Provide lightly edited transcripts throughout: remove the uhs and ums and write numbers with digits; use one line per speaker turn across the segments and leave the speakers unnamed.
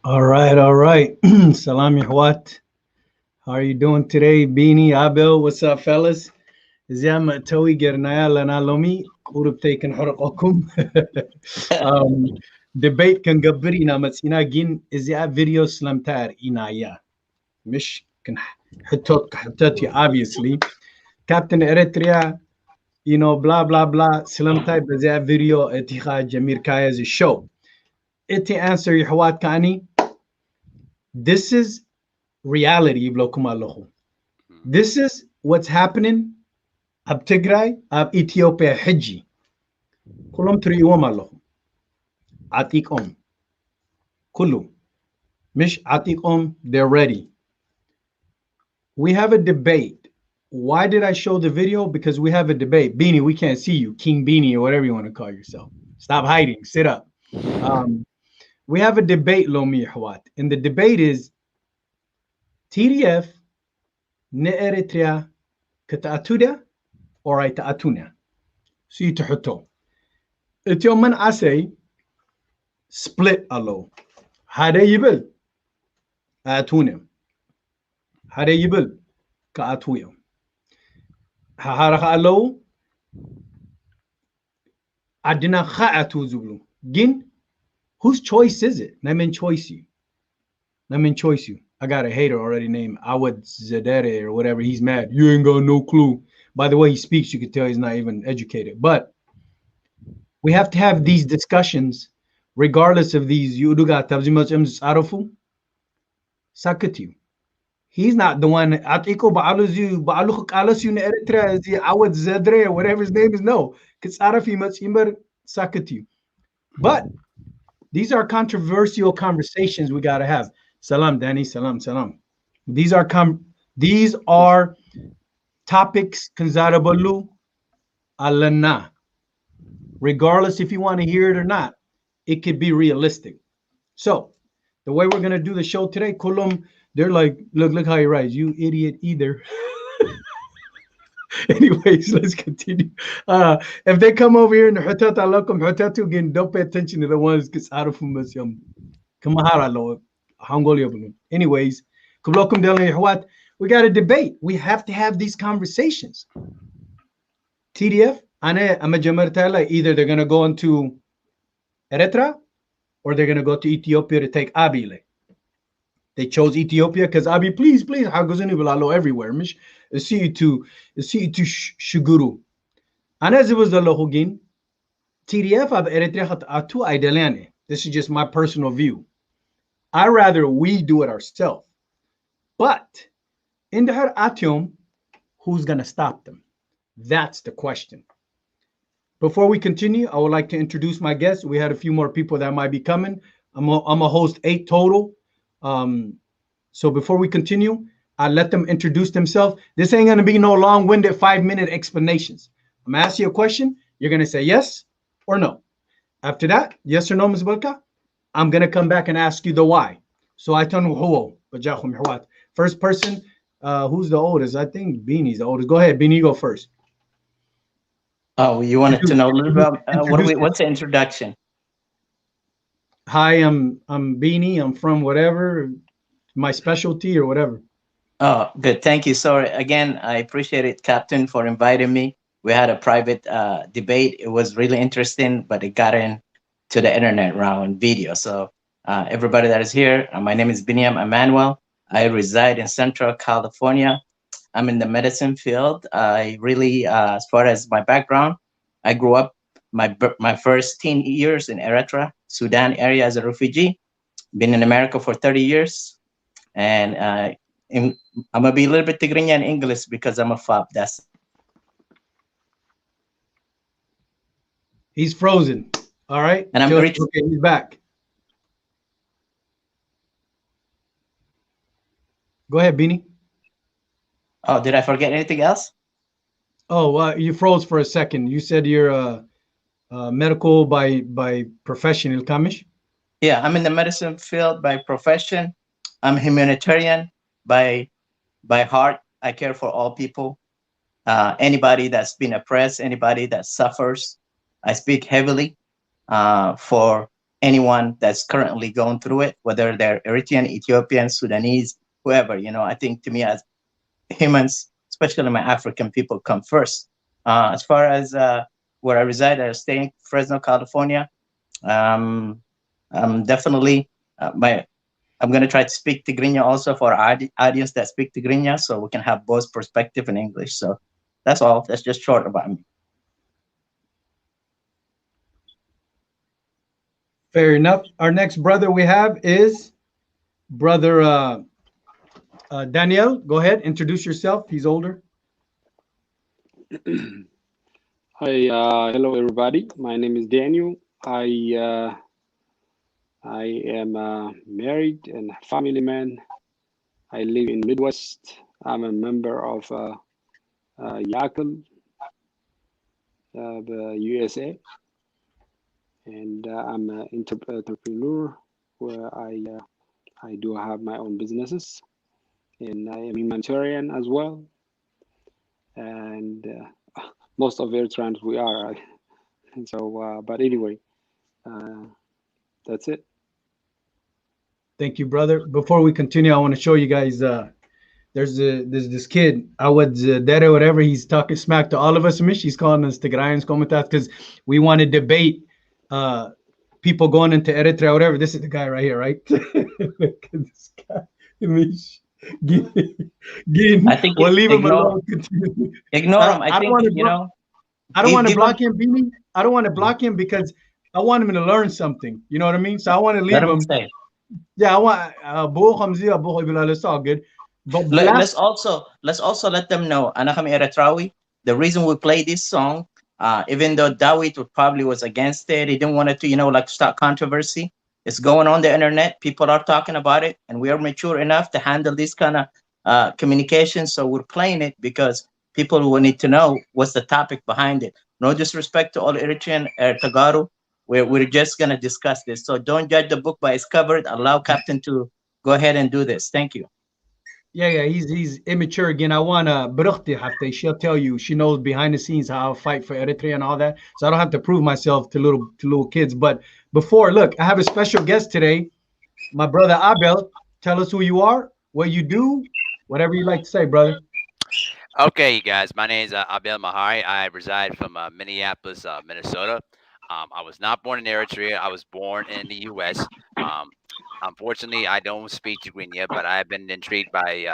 All right. Salam Yahwat. How are you doing today? Beanie, Abel, what's up, fellas? Ziyama Towi Gernaya Lana Lomi, Kurub Taken Horokokum. Debate can gabri na matsina gin is ya video slamtar inaya. Mish can hatati obviously. Captain Eritrea, you know, blah blah blah. Slamtar is ya video etiha Jamir Kaya's show. Iti answer Yahwat Kani. This is reality. This is what's happening. Ab Tigray, ab Ethiopia Hiji. Kulum triyom Allah. Atik Kulu. Mish Atik they're ready. We have a debate. Why did I show the video? Because we have a debate. Beanie, we can't see you. King Beanie or whatever you want to call yourself. Stop hiding. Sit up. We have a debate, Lomi Hawat. And the debate is TDF ne Eritrea kata'atuda or ay ta'atuna. So you tahuto. It's your man say split alo. Hade yibil atunim. Hade yibil ka atuyam. Haharaka alo adina kha atu zublu. Gin, whose choice is it? Namen choice you. let me choice you. I got a hater already named Awad Zadere or whatever. He's mad. You ain't got no clue. By the way he speaks, you can tell he's not even educated. But we have to have these discussions regardless of these. Yuduga tabzimat arafu sakatu. He's not the one. Atiko ba'aluzu ba'alukhuk alasu in Eritrea is Awad Zadre or whatever his name is. No, because arafi matsimar sakatu. But these are controversial conversations we got to have. Salam, Danny. Salam, salam. These are topics kanzarabalu alana. Regardless if you want to hear it or not, it could be realistic. So the way we're gonna do the show today, Kulum, they're like, look how he writes, you idiot either. Anyways, let's continue. If they come over here and again, don't pay attention to the ones because out of them. Anyways, we got to debate. We have to have these conversations. TDF, either they're going to go into Eritrea or they're going to go to Ethiopia to take Abiy. They chose Ethiopia because Abiy, please, everywhere. See to Shuguru. And as it was the Lohugin, TDF of Eritrea atu Idelane. This is just my personal view. I rather we do it ourselves. But in the her atium, who's gonna stop them? That's the question. Before we continue, I would like to introduce my guests. We had a few more people that might be coming. I'm a host 8 total. So before we continue, I let them introduce themselves. This ain't gonna be no long-winded 5-minute explanations. I'm gonna ask you a question. You're gonna say yes or no. After that, yes or no, Ms. Balka, I'm gonna come back and ask you the why. So I turn first person, who's the oldest? I think Beanie's the oldest. Go ahead, Beanie, you go first.
Oh, you wanted to know a little about what's the introduction?
Hi, I'm Beanie. I'm from whatever, my specialty or whatever.
Oh, good. Thank you. So again, I appreciate it, Captain, for inviting me. We had a private debate. It was really interesting, but it got into the internet round video. So everybody that is here, my name is Biniam Emmanuel. I reside in Central California. I'm in the medicine field. I really, as far as my background, I grew up my first teen years in Eritrea, Sudan area as a refugee. Been in America for 30 years. And I'm going to be a little bit Tigrinya in English because I'm a FAP. That's
He's frozen. All right.
And I'm
okay, he's back. Go ahead, Beanie.
Oh, did I forget anything else?
Oh, you froze for a second. You said you're medical by profession, Ilkamish?
Yeah, I'm in the medicine field by profession. I'm humanitarian by heart. I care for all people. Anybody that's been oppressed, anybody that suffers. I speak heavily for anyone that's currently going through it, whether they're Eritrean, Ethiopian, Sudanese, whoever. I think to me as humans, especially my African people, come first. As far as where I reside, I stay in Fresno, California. I'm definitely I'm going to try to speak Tigrinya also for our audience that speak Tigrinya, so we can have both perspective in English. So that's all. That's just short about me.
Fair enough. Our next brother we have is brother Daniel. Go ahead, introduce yourself. He's older.
Hi, hello everybody. My name is Daniel. I am married and a family man. I live in Midwest. I'm a member of YACL, the USA, and I'm an entrepreneur where I do have my own businesses, and I am humanitarian as well. And most of Eritreans we are. And so, but anyway, that's it.
Thank you, brother. Before we continue, I want to show you guys. There's this kid, Awad Dere, whatever. He's talking smack to all of us. He's calling us Tigrayans, Komitas, because we want to debate people going into Eritrea, whatever. This is the guy right here, right? Look at this guy. Mish. Gin,
I think
well, leave him
ignore
alone. Continue.
him. I
I don't
think,
want to. I don't want to
give him,
block him, Beanie. I don't want to block him because I want him to learn something. You know what I mean? So I want to
let
leave
him
him.
say.
Yeah, I want. It's all good. But
Let's
last,
also let them know, anak kami Eritreawi, the reason we play this song, even though Dawit probably was against it, he didn't want it to, like start controversy. It's going on the internet. People are talking about it, and we are mature enough to handle this kind of communication. So we're playing it because people will need to know what's the topic behind it. No disrespect to all Eritrean Tagaru. We're just gonna discuss this. So don't judge the book by its cover. Allow Captain to go ahead and do this. Thank you.
yeah, he's immature again. I want Bruchti Hafte. She'll tell you. She knows behind the scenes how I fight for Eritrea and all that. So I don't have to prove myself to little kids. But before, look, I have a special guest today. My brother Abel. Tell us who you are, what you do, whatever you like to say, brother.
Okay, you guys. My name is Abel Mahari. I reside from Minneapolis, Minnesota. I was not born in Eritrea. I was born in the U.S. Um, Unfortunately, I don't speak Tigrinya, but I've been intrigued by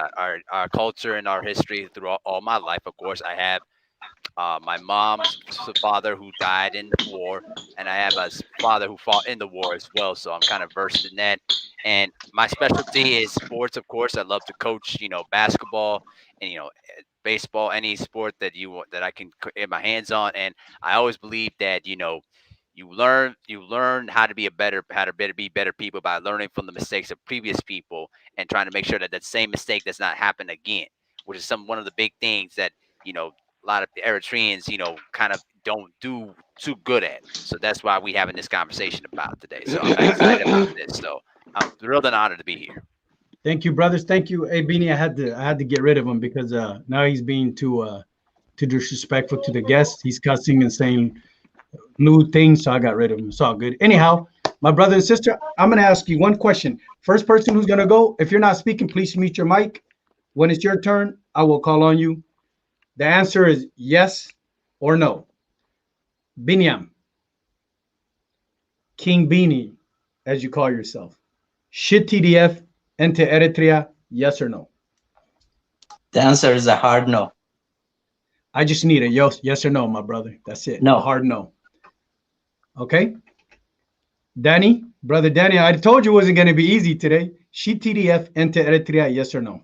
our culture and our history through all my life. Of course, I have my mom's father who died in the war, and I have a father who fought in the war as well. So I'm kind of versed in that. And my specialty is sports, of course. I love to coach, basketball and baseball, any sport that that I can get my hands on. And I always believe that you learn how to be be better people by learning from the mistakes of previous people and trying to make sure that that same mistake does not happen again, which is one of the big things that a lot of the Eritreans, kind of don't do too good at. So that's why we having this conversation about today. So I'm excited about this. So I'm thrilled and honored to be here.
Thank you, brothers. Thank you. Hey, Beanie, I had to get rid of him because now he's being too disrespectful to the guests. He's cussing and saying new things, so I got rid of him. It's all good. Anyhow, my brother and sister, I'm gonna ask you one question. First person who's gonna go, if you're not speaking, please mute your mic. When it's your turn, I will call on you. The answer is yes or no. Binyam, King Beanie, as you call yourself. Should TDF enter Eritrea? Yes or no?
The answer is a hard no.
I just need a yes or no, my brother. That's it.
No.
A hard no. Okay. Danny, brother Danny, I told you it wasn't going to be easy today. Should TDF enter Eritrea? Yes or no?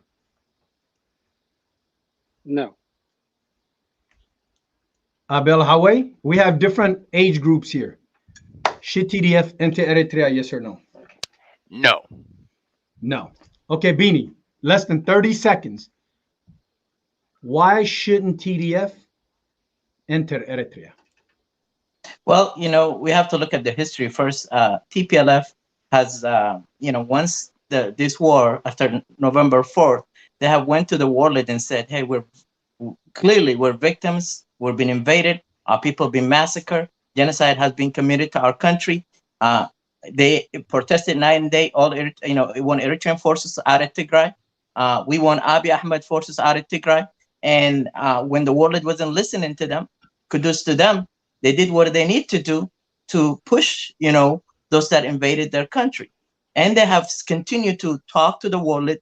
No.
Abel Hawe, we have different age groups here. Should TDF enter Eritrea? Yes or no?
No.
No. Okay, Beanie, less than 30 seconds. Why shouldn't TDF enter Eritrea?
Well, we have to look at the history first. TPLF has, once this war after November 4th, they have went to the world and said, hey, we're victims. We've been invaded. Our people have been massacred. Genocide has been committed to our country. They protested night and day. We want Eritrean forces out of Tigray. We want Abiy Ahmed forces out of Tigray. And when the world wasn't listening to them, kudos to them, they did what they need to do to push, those that invaded their country. And they have continued to talk to the world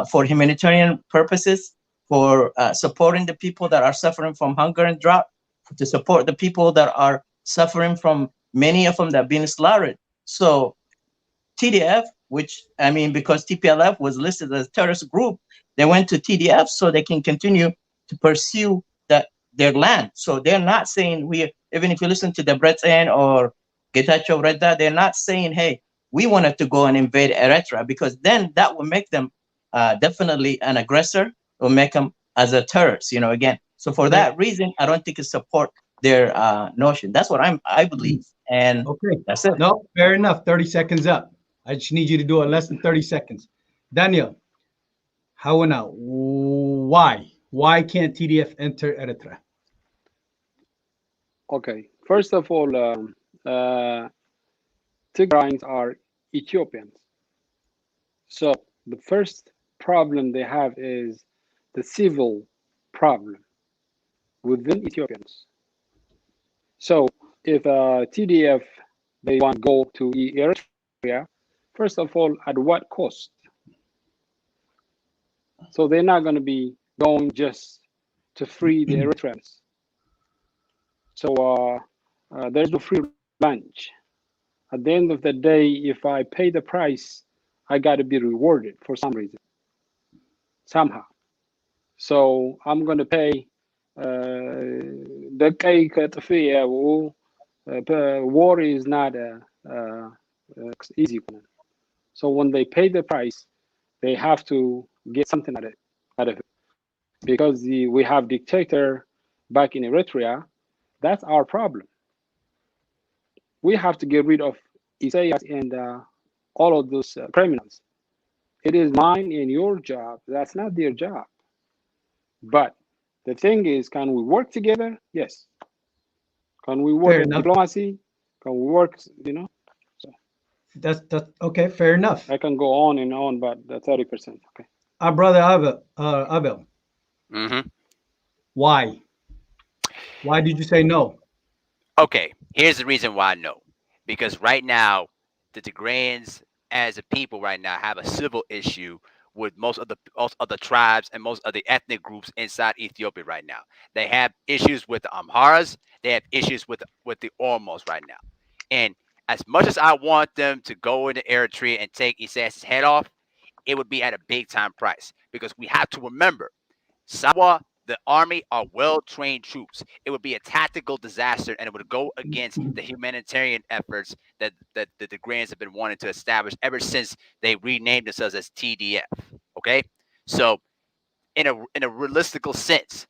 for humanitarian purposes, for supporting the people that are suffering from hunger and drought, to support the people that are suffering from, many of them that have been slaughtered. So TDF, because TPLF was listed as a terrorist group, they went to TDF so they can continue to pursue their land. So they're not saying even if you listen to the Breton or Getachew Reda, they're not saying, hey, we wanted to go and invade Eritrea, because then that will make them definitely an aggressor, will make them as a terrorist, again. So for that reason, I don't think it support their notion. That's what I believe. And
okay,
that's it.
No, fair enough. 30 seconds up. I just need you to do it less than 30 seconds. Daniel, how now? Why? Why can't TDF enter Eritrea?
Okay. First of all, Tigrayans are Ethiopians. So the first problem they have is the civil problem within Ethiopians. So if TDF, they want to go to Eritrea, First of all, at what cost? So they're not going to be going just to free the Eritreans. So there's no free lunch. At the end of the day, if I pay the price, I got to be rewarded for some reason, somehow. So I'm going to pay war is not a easy one. So when they pay the price, they have to get something out of it. Because we have dictator back in Eritrea, that's our problem. We have to get rid of Isaias and all of those criminals. It is mine and your job. That's not their job. But the thing is, can we work together? Yes. Can we work in diplomacy? Can we work, So
that's okay, fair enough.
I can go on and on, but the 30%. Okay.
Our brother Abel.
Mm-hmm.
Why? Why did you say no?
Okay, here's the reason why no. Because right now, the Tigrayans as a people right now have a civil issue with most of the tribes and most of the ethnic groups inside Ethiopia right now. They have issues with the Amharas. They have issues with the Oromos right now. And as much as I want them to go into Eritrea and take Isaias' head off, it would be at a big time price. Because we have to remember, Sawa, the army are well-trained troops. It would be a tactical disaster, and it would go against the humanitarian efforts that the Tigrayans have been wanting to establish ever since they renamed themselves as TDF. Okay, so in a realistical sense,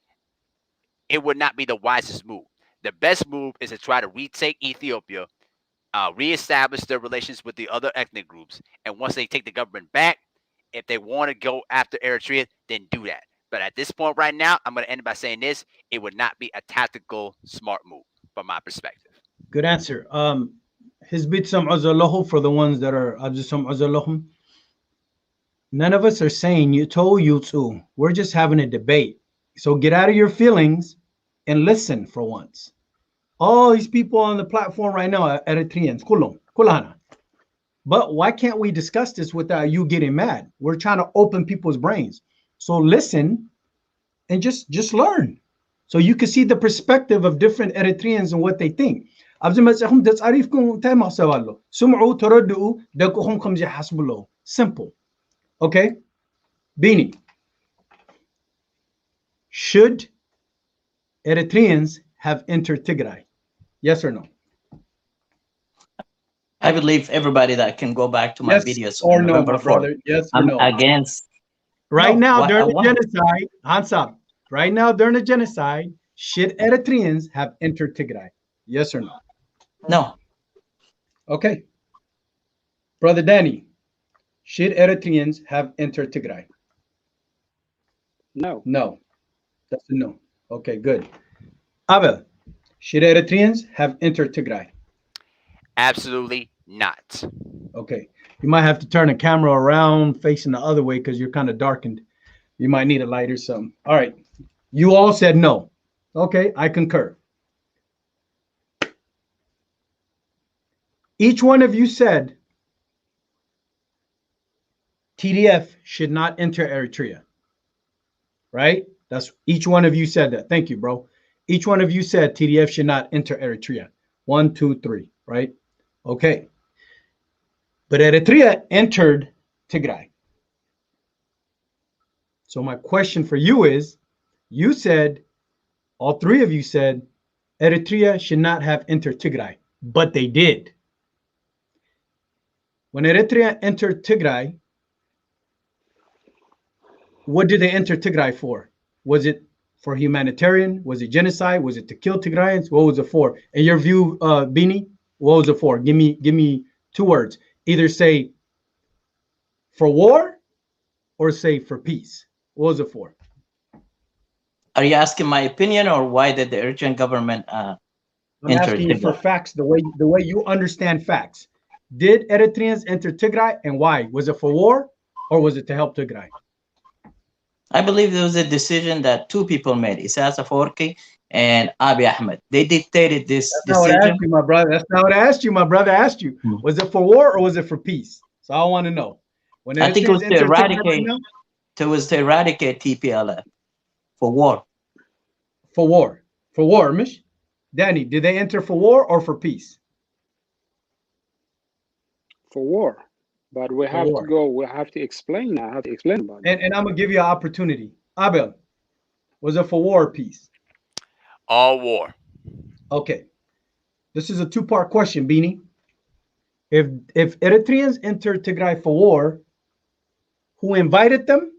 it would not be the wisest move. The best move is to try to retake Ethiopia, reestablish their relations with the other ethnic groups, and once they take the government back, if they want to go after Eritrea, then do that. But at this point right now, I'm going to end by saying this. It would not be a tactical smart move from my perspective.
Good answer. Hizbit Sam'azalahu, for the ones that are Sam'azalahum. None of us are saying you told you to. We're just having a debate. So get out of your feelings and listen for once. All these people on the platform right now are Eritreans. Kulana. But why can't we discuss this without you getting mad? We're trying to open people's brains. So listen and just learn. So you can see the perspective of different Eritreans and what they think. Simple. Okay? Bini. Should Eritreans have entered Tigray? Yes or no?
I believe everybody that can go back to my videos
or no,
November
my
4th.
brother. Yes or
I'm
no?
against.
Right
No,
now, during the
why?
genocide, Hansab, right now, during the genocide, should Eritreans have entered Tigray? Yes or no?
No.
Okay. Brother Danny, should Eritreans have entered Tigray?
No.
No. That's a no. Okay, good. Abel, should Eritreans have entered Tigray?
Absolutely not.
Okay. You might have to turn the camera around facing the other way because you're kind of darkened. You might need a light or something. All right. You all said no. Okay, I concur. Each one of you said TDF should not enter Eritrea. Right? That's each one of you said that. Thank you, bro. Each one of you said TDF should not enter Eritrea. 1, 2, 3. Right? Okay. But Eritrea entered Tigray. So my question for you is, you said, all three of you said, Eritrea should not have entered Tigray, but they did. When Eritrea entered Tigray, what did they enter Tigray for? Was it for humanitarian? Was it genocide? Was it to kill Tigrayans? What was it for? In your view, Bini, what was it for? Give me 2 words. Either say for war or say for peace. What was it for?
Are you asking my opinion or why did the Eritrean government
I'm asking you for facts, the way you understand facts. Did Eritreans enter Tigray and why? Was it for war or was it to help Tigray?
I believe there was a decision that 2 people made, Isaias and Abiy Ahmed. They dictated this decision.
That's not what I asked you, my brother. That's not what I asked you, my brother asked you. Was it for war or was it for peace? So I want to know. When
I think it was
Eritreans
to
enter Tigray right
eradicate.
now,
It was to eradicate TPLF for war.
for war. For war, Mish. Danny, did they enter for war or for peace?
For war. But we
For
have to
war.
go, we have to explain. I have to explain about that.
And I'm going to give you an opportunity. Abel, was it for war or peace?
All war.
Okay. This is a two-part question, Beanie. If Eritreans entered Tigray for war, who invited them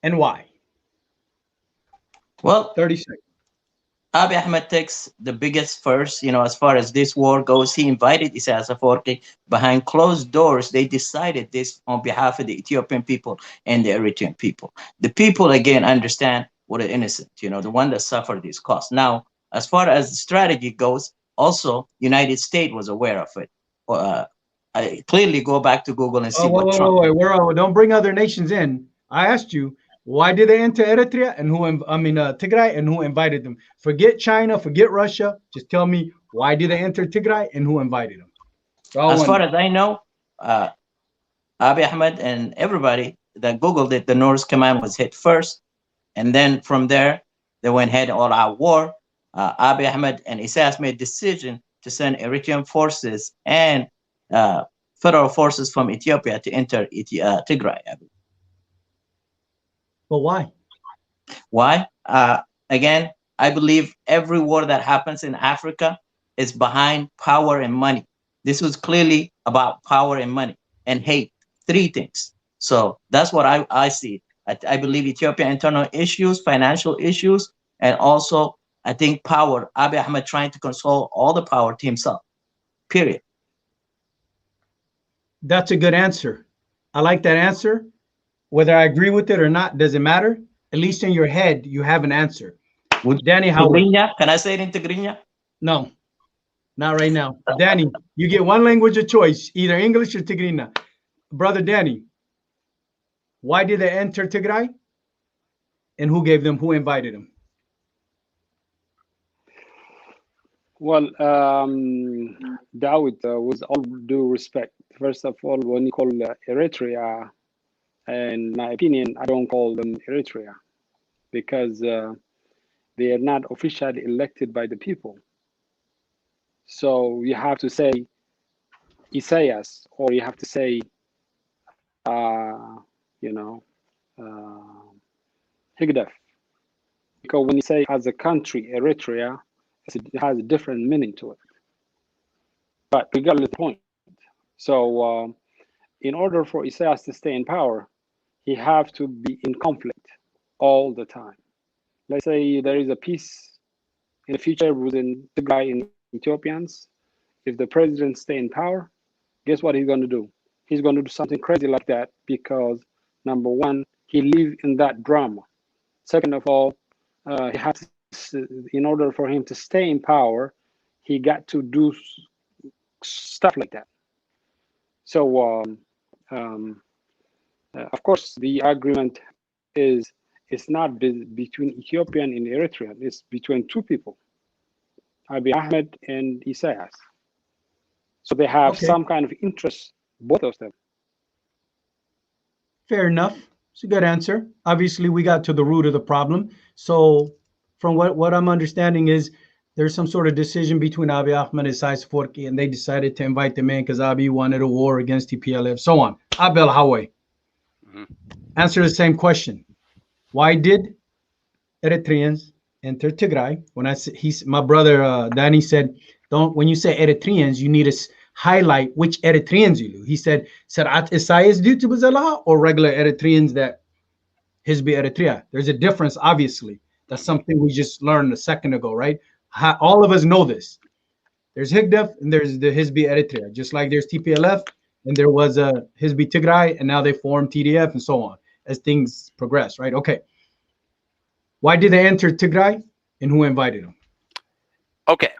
and why?
Well,
30 seconds.
Abiy Ahmed takes the biggest first, as far as this war goes. He invited Isaias Afwerki behind closed doors. They decided this on behalf of the Ethiopian people and the Eritrean people. The people, again, understand what are innocent, the one that suffered this cost. Now, as far as the strategy goes, also, United States was aware of it. I clearly go back to Google and see what Trump.
Wait. Don't bring other nations in. I asked you, why did they enter Eritrea and Tigray and who invited them? Forget China, forget Russia. Just tell me, why did they enter Tigray and who invited them?
As far as I know, Abiy Ahmed and everybody that Googled it, the North Command was hit first. And then from there, they went ahead all out war. Abiy Ahmed and Isaias made decision to send Eritrean forces and federal forces from Ethiopia to enter Tigray.
But why?
Why? Again, I believe every war that happens in Africa is behind power and money. This was clearly about power and money and hate. Three things. So that's what I see. I believe Ethiopia internal issues, financial issues, and also I think power. Abiy Ahmed trying to control all the power to himself. Period.
That's a good answer. I like that answer. Whether I agree with it or not doesn't matter. At least in your head, you have an answer. Danny Howard.
Can I say it in Tigrinya?
No, not right now. Danny, you get one language of choice, either English or Tigrina. Brother Danny, why did they enter Tigray? And who invited them?
Well, Dawood, with all due respect, first of all, when you call Eritrea, in my opinion, I don't call them Eritrea because they are not officially elected by the people. So you have to say Isaias, or you have to say, Higdef. Because when you say as a country, Eritrea, it has a different meaning to it. But regardless of the point, so in order for Isaias to stay in power, he have to be in conflict all the time. Let's say there is a peace in the future within Tigray and Ethiopians. If the president stay in power, guess what he's going to do? He's going to do something crazy like that because, number one, he live in that drama. Second of all, he has to, in order for him to stay in power, he got to do stuff like that. So, of course, the argument is it's not between Ethiopian and Eritrean. It's between two people, Abiy Ahmed and Isaias. So they have some kind of interest, both of them.
Fair enough. It's a good answer. Obviously, we got to the root of the problem. So from what I'm understanding is there's some sort of decision between Abiy Ahmed and Isaias Afwerki, and they decided to invite them in because Abiy wanted a war against TPLF, so on. Abel Hawe. Answer the same question. Why did Eritreans enter Tigray? When my brother Danny said, when you say Eritreans, you need to highlight which Eritreans you do. He said, Sarat Isaias due to Bazala or regular Eritreans that Hizbi Eritrea. There's a difference, obviously. That's something we just learned a second ago, right? All of us know this. There's Higdef and there's the Hizbi Eritrea, just like there's TPLF and there was a Hizbi Tigray, and now they formed TDF and so on as things progress, right? Okay. Why did they enter Tigray and who invited them?
Okay.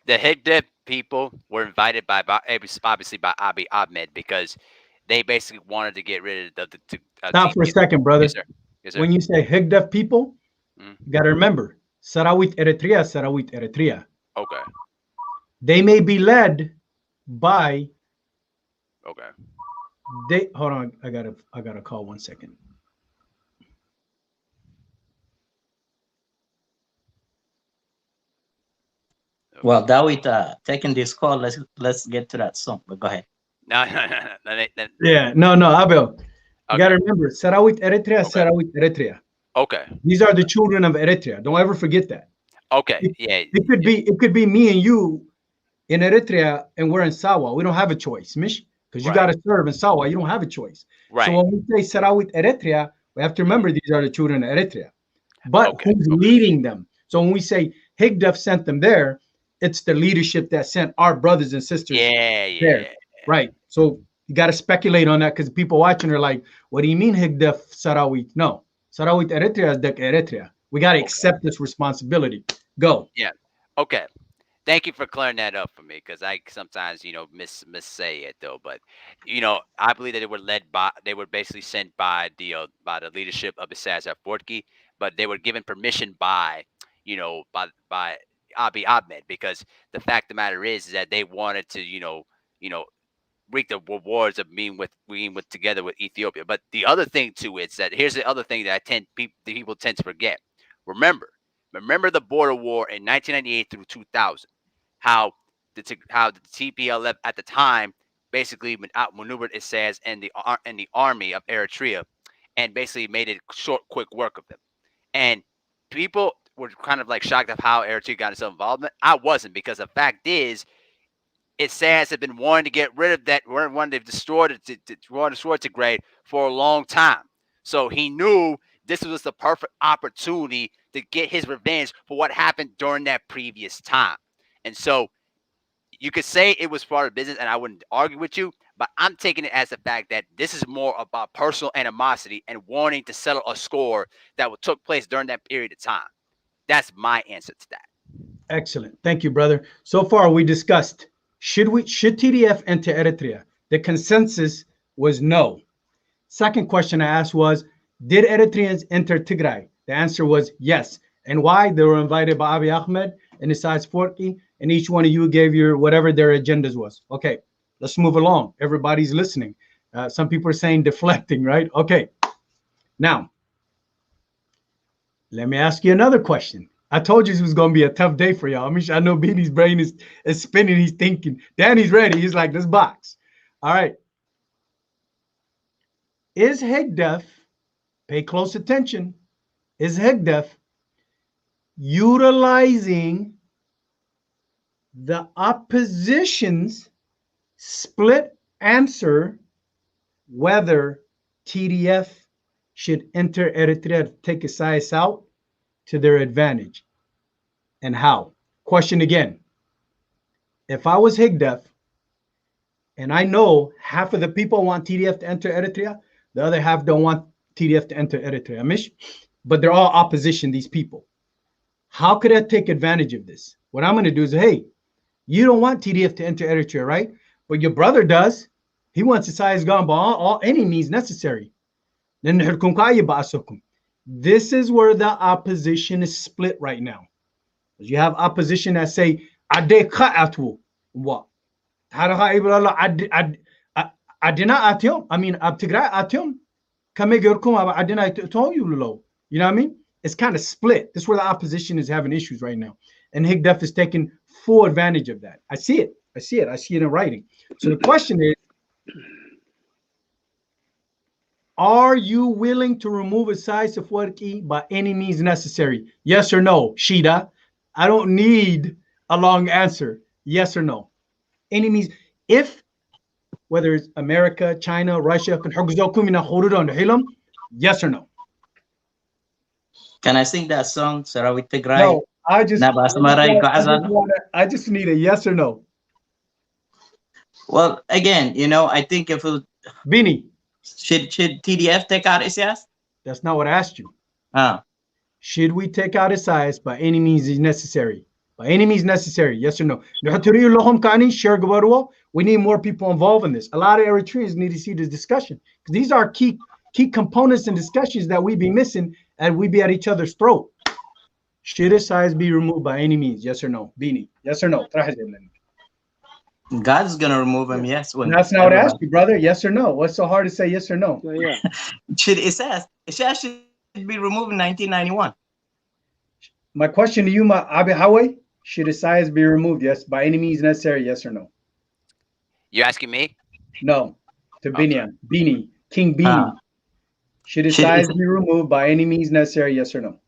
The Higdef people were invited obviously by Abiy Ahmed because they basically wanted to get rid of the
Stop for a second, brother.
Yes, sir. Yes, sir.
When you say Higdef people, you got to remember, Sarawit Eritrea.
Okay.
They may be led by
Okay.
they. Hold on, I gotta call 1 second.
Well, Dawit, taking this call, let's get to that song. But go ahead.
No, no.
Yeah, no, Abel. You
Okay.
gotta remember, Sarawit Eritrea,
Okay.
Sarawit Eritrea.
Okay.
These are the children of Eritrea. Don't ever forget that.
Okay. Yeah.
It could be me and you in Eritrea, and we're in Sawa. We don't have a choice, Mish, because you
Right.
got to serve in Sawa. You don't have a choice. So
Right.
when we say Sarawit Eritrea, we have to remember these are the children of Eritrea. But
Okay.
who's leading them? So when we say Higdef sent them there, it's the leadership that sent our brothers and sisters there. Right. So you got to speculate on that because people watching are like, what do you mean Higdef Sarawit? No. Sarawit Eritrea is Dek Eritrea. We got to accept this responsibility. Go.
Yeah. Okay. Thank you for clearing that up for me, because I sometimes, miss say it though. But I believe that they were basically sent by the leadership of Isaias Fortki, but they were given permission by Abiy Ahmed, because the fact of the matter is that they wanted to reap the rewards of being with together with Ethiopia. But the other thing too is that here's the other thing that people tend to forget. Remember the border war in 1998 through 2000. How the TPLF at the time basically outmaneuvered Isaias and the army of Eritrea, and basically made it quick work of them. And people were kind of like shocked of how Eritrea got itself involved. I wasn't, because the fact is, Isaias had been wanting to get rid of that, wanting to destroy Tigray for a long time. So he knew this was the perfect opportunity to get his revenge for what happened during that previous time. And so you could say it was part of business, and I wouldn't argue with you, but I'm taking it as the fact that this is more about personal animosity and wanting to settle a score that took place during that period of time. That's my answer to that.
Excellent. Thank you, brother. So far, we discussed should TDF enter Eritrea? The consensus was no. Second question I asked was, did Eritreans enter Tigray? The answer was yes. And why? They were invited by Abiy Ahmed and Isaias Forki, and each one of you gave your whatever their agendas was. Okay, let's move along. Everybody's listening. Some people are saying deflecting, right? Okay. Now, let me ask you another question. I told you this was going to be a tough day for y'all. I know Beanie's brain is spinning. He's thinking. Danny's ready. He's like, this box. All right. Is Higdef, pay close attention, is Higdef utilizing the opposition's split answer whether TDF should enter Eritrea to take Isaias out to their advantage, and how? Question again. If I was Higdef, and I know half of the people want TDF to enter Eritrea, the other half don't want TDF to enter Eritrea, Mish, but they're all opposition, these people. How could I take advantage of this? What I'm going to do is, hey, you don't want TDF to enter Eritrea, right? But your brother does. He wants Isaias gone by all any means necessary. Then this is where the opposition is split right now. You have opposition that say, what? I mean, you know what I mean? It's kind of split. This is where the opposition is having issues right now. And Higdef is taking full advantage of that. I see it. I see it in writing. So the question is, are you willing to remove Isaias Afwerki by any means necessary? Yes or no, Shida? I don't need a long answer. Yes or no? Any means, if, whether it's America, China, Russia, yes or no?
Can I sing that song, Sarawit Tigray?
No, I just need a yes or no.
Well, again, I think if it,
Bini,
should TDF take out Isaias?
That's not what I asked you. Should we take out Isaias by any means necessary? By any means necessary, yes or no? We need more people involved in this. A lot of Eritreans need to see this discussion, because these are key components and discussions that we be missing, and we be at each other's throat. Should Isaias be removed by any means? Yes or no? Bini, yes or no?
God's gonna remove him. Yes. When
That's not what I asked you, brother. Yes or no? What's so hard to say yes or no?
Yeah.
Isaias should be removed in 1991.
My question to you, my Abi Hawe, should Isaias be removed? Yes, by any means necessary. Yes or no?
You asking me?
No. To
I'm sorry.
Beanie, King Beanie. Should Isaias be removed by any means necessary? Yes or no?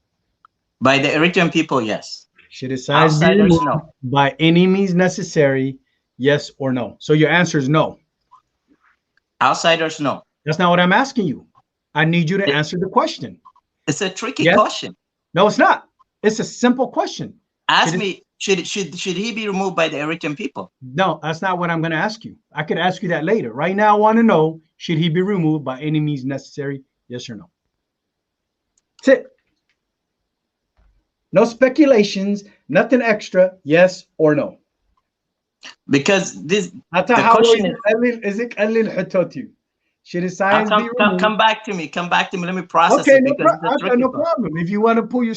By the Eritrean people, yes.
Should Isaias be
Outsiders,
removed
no.
by any means necessary? Yes or no? So your answer is no.
Outsiders, no.
That's not what I'm asking you. I need you to answer the question.
It's a tricky
Yes?
question.
No, it's not. It's a simple question.
Ask me, should he be removed by the Eritrean people?
No, that's not what I'm going to ask you. I could ask you that later. Right now, I want to know, should he be removed by any means necessary? Yes or no? That's it. No speculations, nothing extra. Yes or no?
Because this the
How
question
is it should Isaias be removed?
come back to me. Come back to me. Let me process
Okay,
it
no,
because it's a tricky
no
part.
problem. If you want to pull your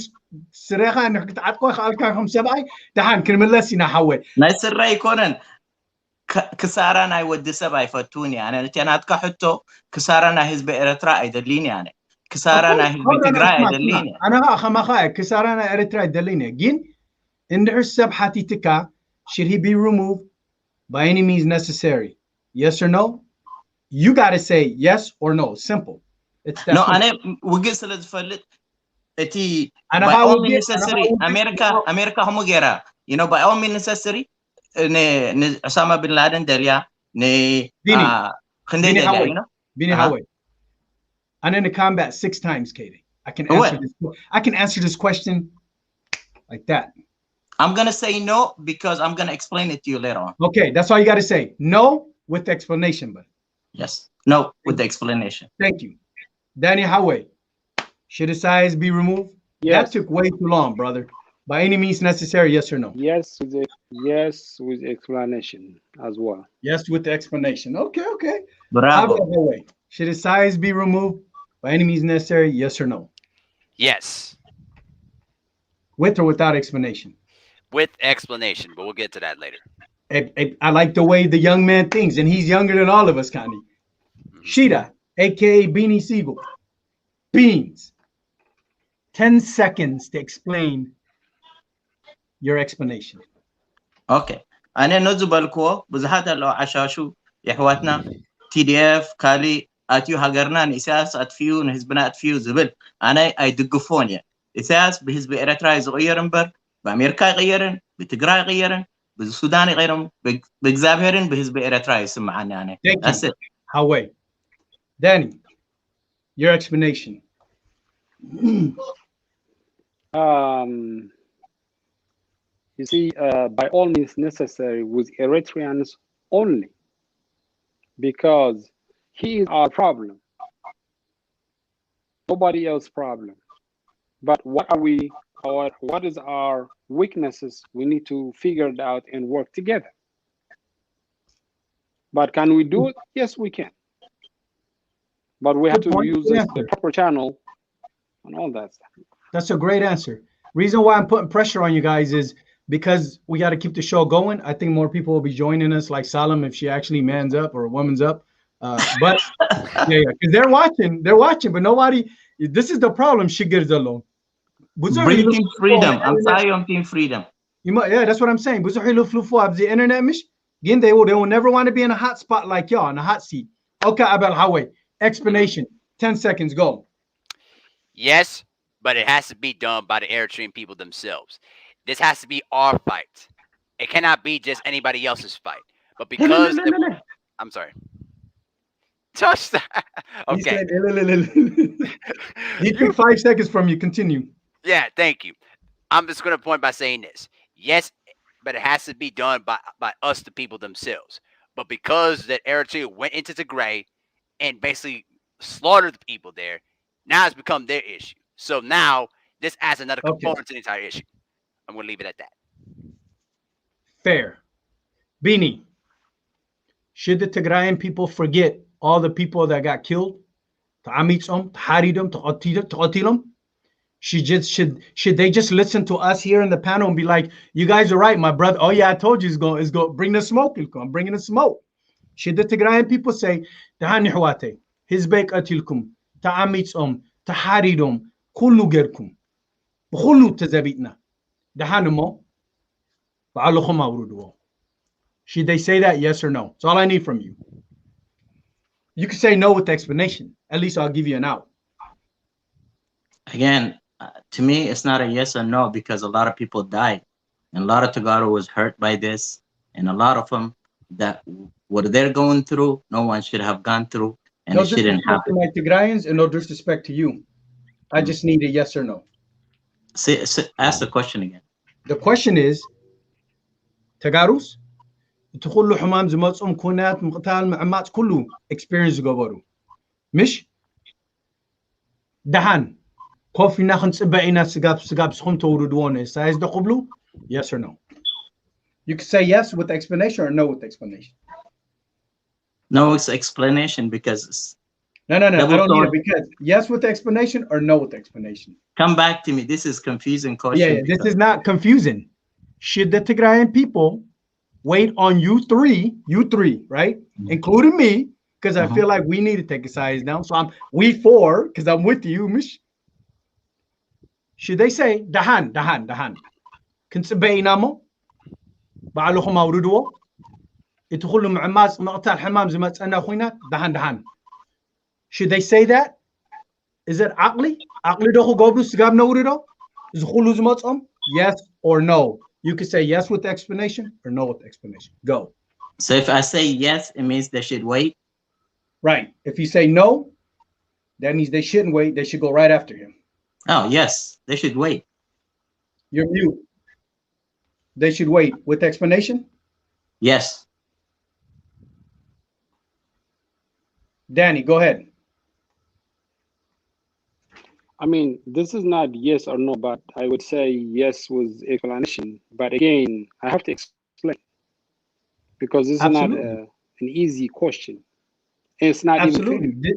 سريخة انك تعطوا خالكم سبعي دحين كلمة لسنا حوي.
ناس الرأي كونن كسارنا يودي سبعي فتوني أنا نتيانات كحتو كسارنا حزب إريتريا يدليني أنا كسارنا حزب تجراي يدليني
أنا ما خايف كسارنا إريتريا يدليني جين إن السب حتي تكا should he be removed by any means necessary? Yes or no? You got to say yes or no. Simple. It's that
no
simple.
أنا وقص لتفلت إتي
أنا
by all means
أنا
necessary أمريكا هم غيرها you know by all means necessary ن أسامة بن لادن دريا ن خندي دريا you know
Bini Hawe. I'm in the combat 6 times, Katie. I can answer this question like that.
I'm gonna say no because I'm gonna explain it to you later on.
Okay, that's all you got to say. No with the explanation, but
yes, no with the explanation.
Thank you, Danny Hawe. Should Isaias be removed?
Yes.
That took way too long, brother. By any means necessary, yes or no?
Yes, with explanation as well.
Yes, with the explanation. Okay.
Bravo.
Hawe. Should Isaias be removed by any means necessary? Yes or no?
Yes.
With or without explanation?
With explanation, but we'll get to that later.
I like the way the young man thinks, and he's younger than all of us, Connie. Sheeta, aka Beanie Siegel. Beans. 10 seconds to explain your explanation.
Okay. أنا نزبالكو بزحات لو عشاشو يحواتنا TDF كالي أتيو هاجرنا إساس أتفيو نهزبنا أتفيو زبل أنا أيدقفونيا إساس بحزب إريتريا يغيرن بر بأمريكا يغيرن بتجرا يغيرن بالسودان يغيرن بجزابهرن بحزب إريتريا يسمعنا أنا. That's it.
Hawe. Danny, your explanation.
You see, by all means necessary with Eritreans only, because he is our problem, nobody else's problem. But what is our weaknesses? We need to figure it out and work together. But can we do it? Yes, we can. But we have to use the proper channel and all that stuff.
That's a great answer. Reason why I'm putting pressure on you guys is because we got to keep the show going. I think more people will be joining us, like Salam, if she actually mans up or woman's up. But yeah, because they're watching, but nobody. This is the problem. She gets alone.
Bring team freedom. I'm sorry on team freedom.
Yeah, that's what I'm saying. The internet, again, they will never want to be in a hot spot like y'all, in a hot seat. Okay, Abel Hawe. Explanation. 10 seconds. Go.
Yes, but it has to be done by the Eritrean people themselves. This has to be our fight. It cannot be just anybody else's fight. But because I'm sorry. Touch that. Okay.
He took 5 seconds from you. Continue.
Yeah, thank you. I'm just going to point by saying this. Yes, but it has to be done by us, the people themselves. But because that Eritrea went into Tigray and basically slaughtered the people there, now it's become their issue. So now this adds another component to the entire issue. I'm going to leave it at that.
Fair. Beanie, should the Tigrayan people forget all the people that got killed? Should they just listen to us here in the panel and be like, you guys are right, my brother. Oh yeah, I told you it's going bring the smoke. I'm bringing the smoke. Should the Tigrayan people say, "Tahani hwate, hizbek atilkum, ta'amitsum, taharidum, kullu gerkum, kullu tazabitna, dahanumo, ba'alukhum awruduo." Should they say that? Yes or no? That's all I need from you. You can say no with the explanation. At least I'll give you an out.
Again, to me, it's not a yes or no because a lot of people died. And a lot of Tagaro was hurt by this. And a lot of them, that what they're going through, no one should have gone through. And
No
it shouldn't
disrespect to
happen.
my Tigrayans and no disrespect to you. I just need a yes or no.
Ask the question again.
The question is, Tagarus, تخلوا حمام زمصهم كونات مقتال معمات كله experience جبروا مش دهان كوفي ناخن سبعينا سقاب سخم توردوونه سايز ده قبلو yes or no. You can say yes with the explanation or no with the explanation.
No, it's explanation because
No, I don't need it because yes with the explanation or no with the explanation.
Come back to me. This is confusing question.
Yeah, this is not confusing. Should the Tigrayan people wait on you three, right? Including me, because I feel like we need to take a size down. So we four, because I'm with you, Mish. Should they say dahan? كنسبي نامو بعلوهم أوردوه يدخلوا مع ماس مقتل حمام زي ما تسألنا أخوينا دهان. Should they say that? Is it عقلي دخل قبل سجاب نوردو زخلوا زي ما تسأم? Yes or no? You can say yes with the explanation or no with the explanation. Go.
So if I say yes, it means they should wait?
Right. If you say no, that means they shouldn't wait. They should go right after him.
Oh, yes. They should wait.
You're mute. They should wait. With the explanation?
Yes.
Danny, go ahead.
I mean, this is not yes or no, but I would say yes with explanation. But again, I have to explain because this is not an easy question. It's not even fair.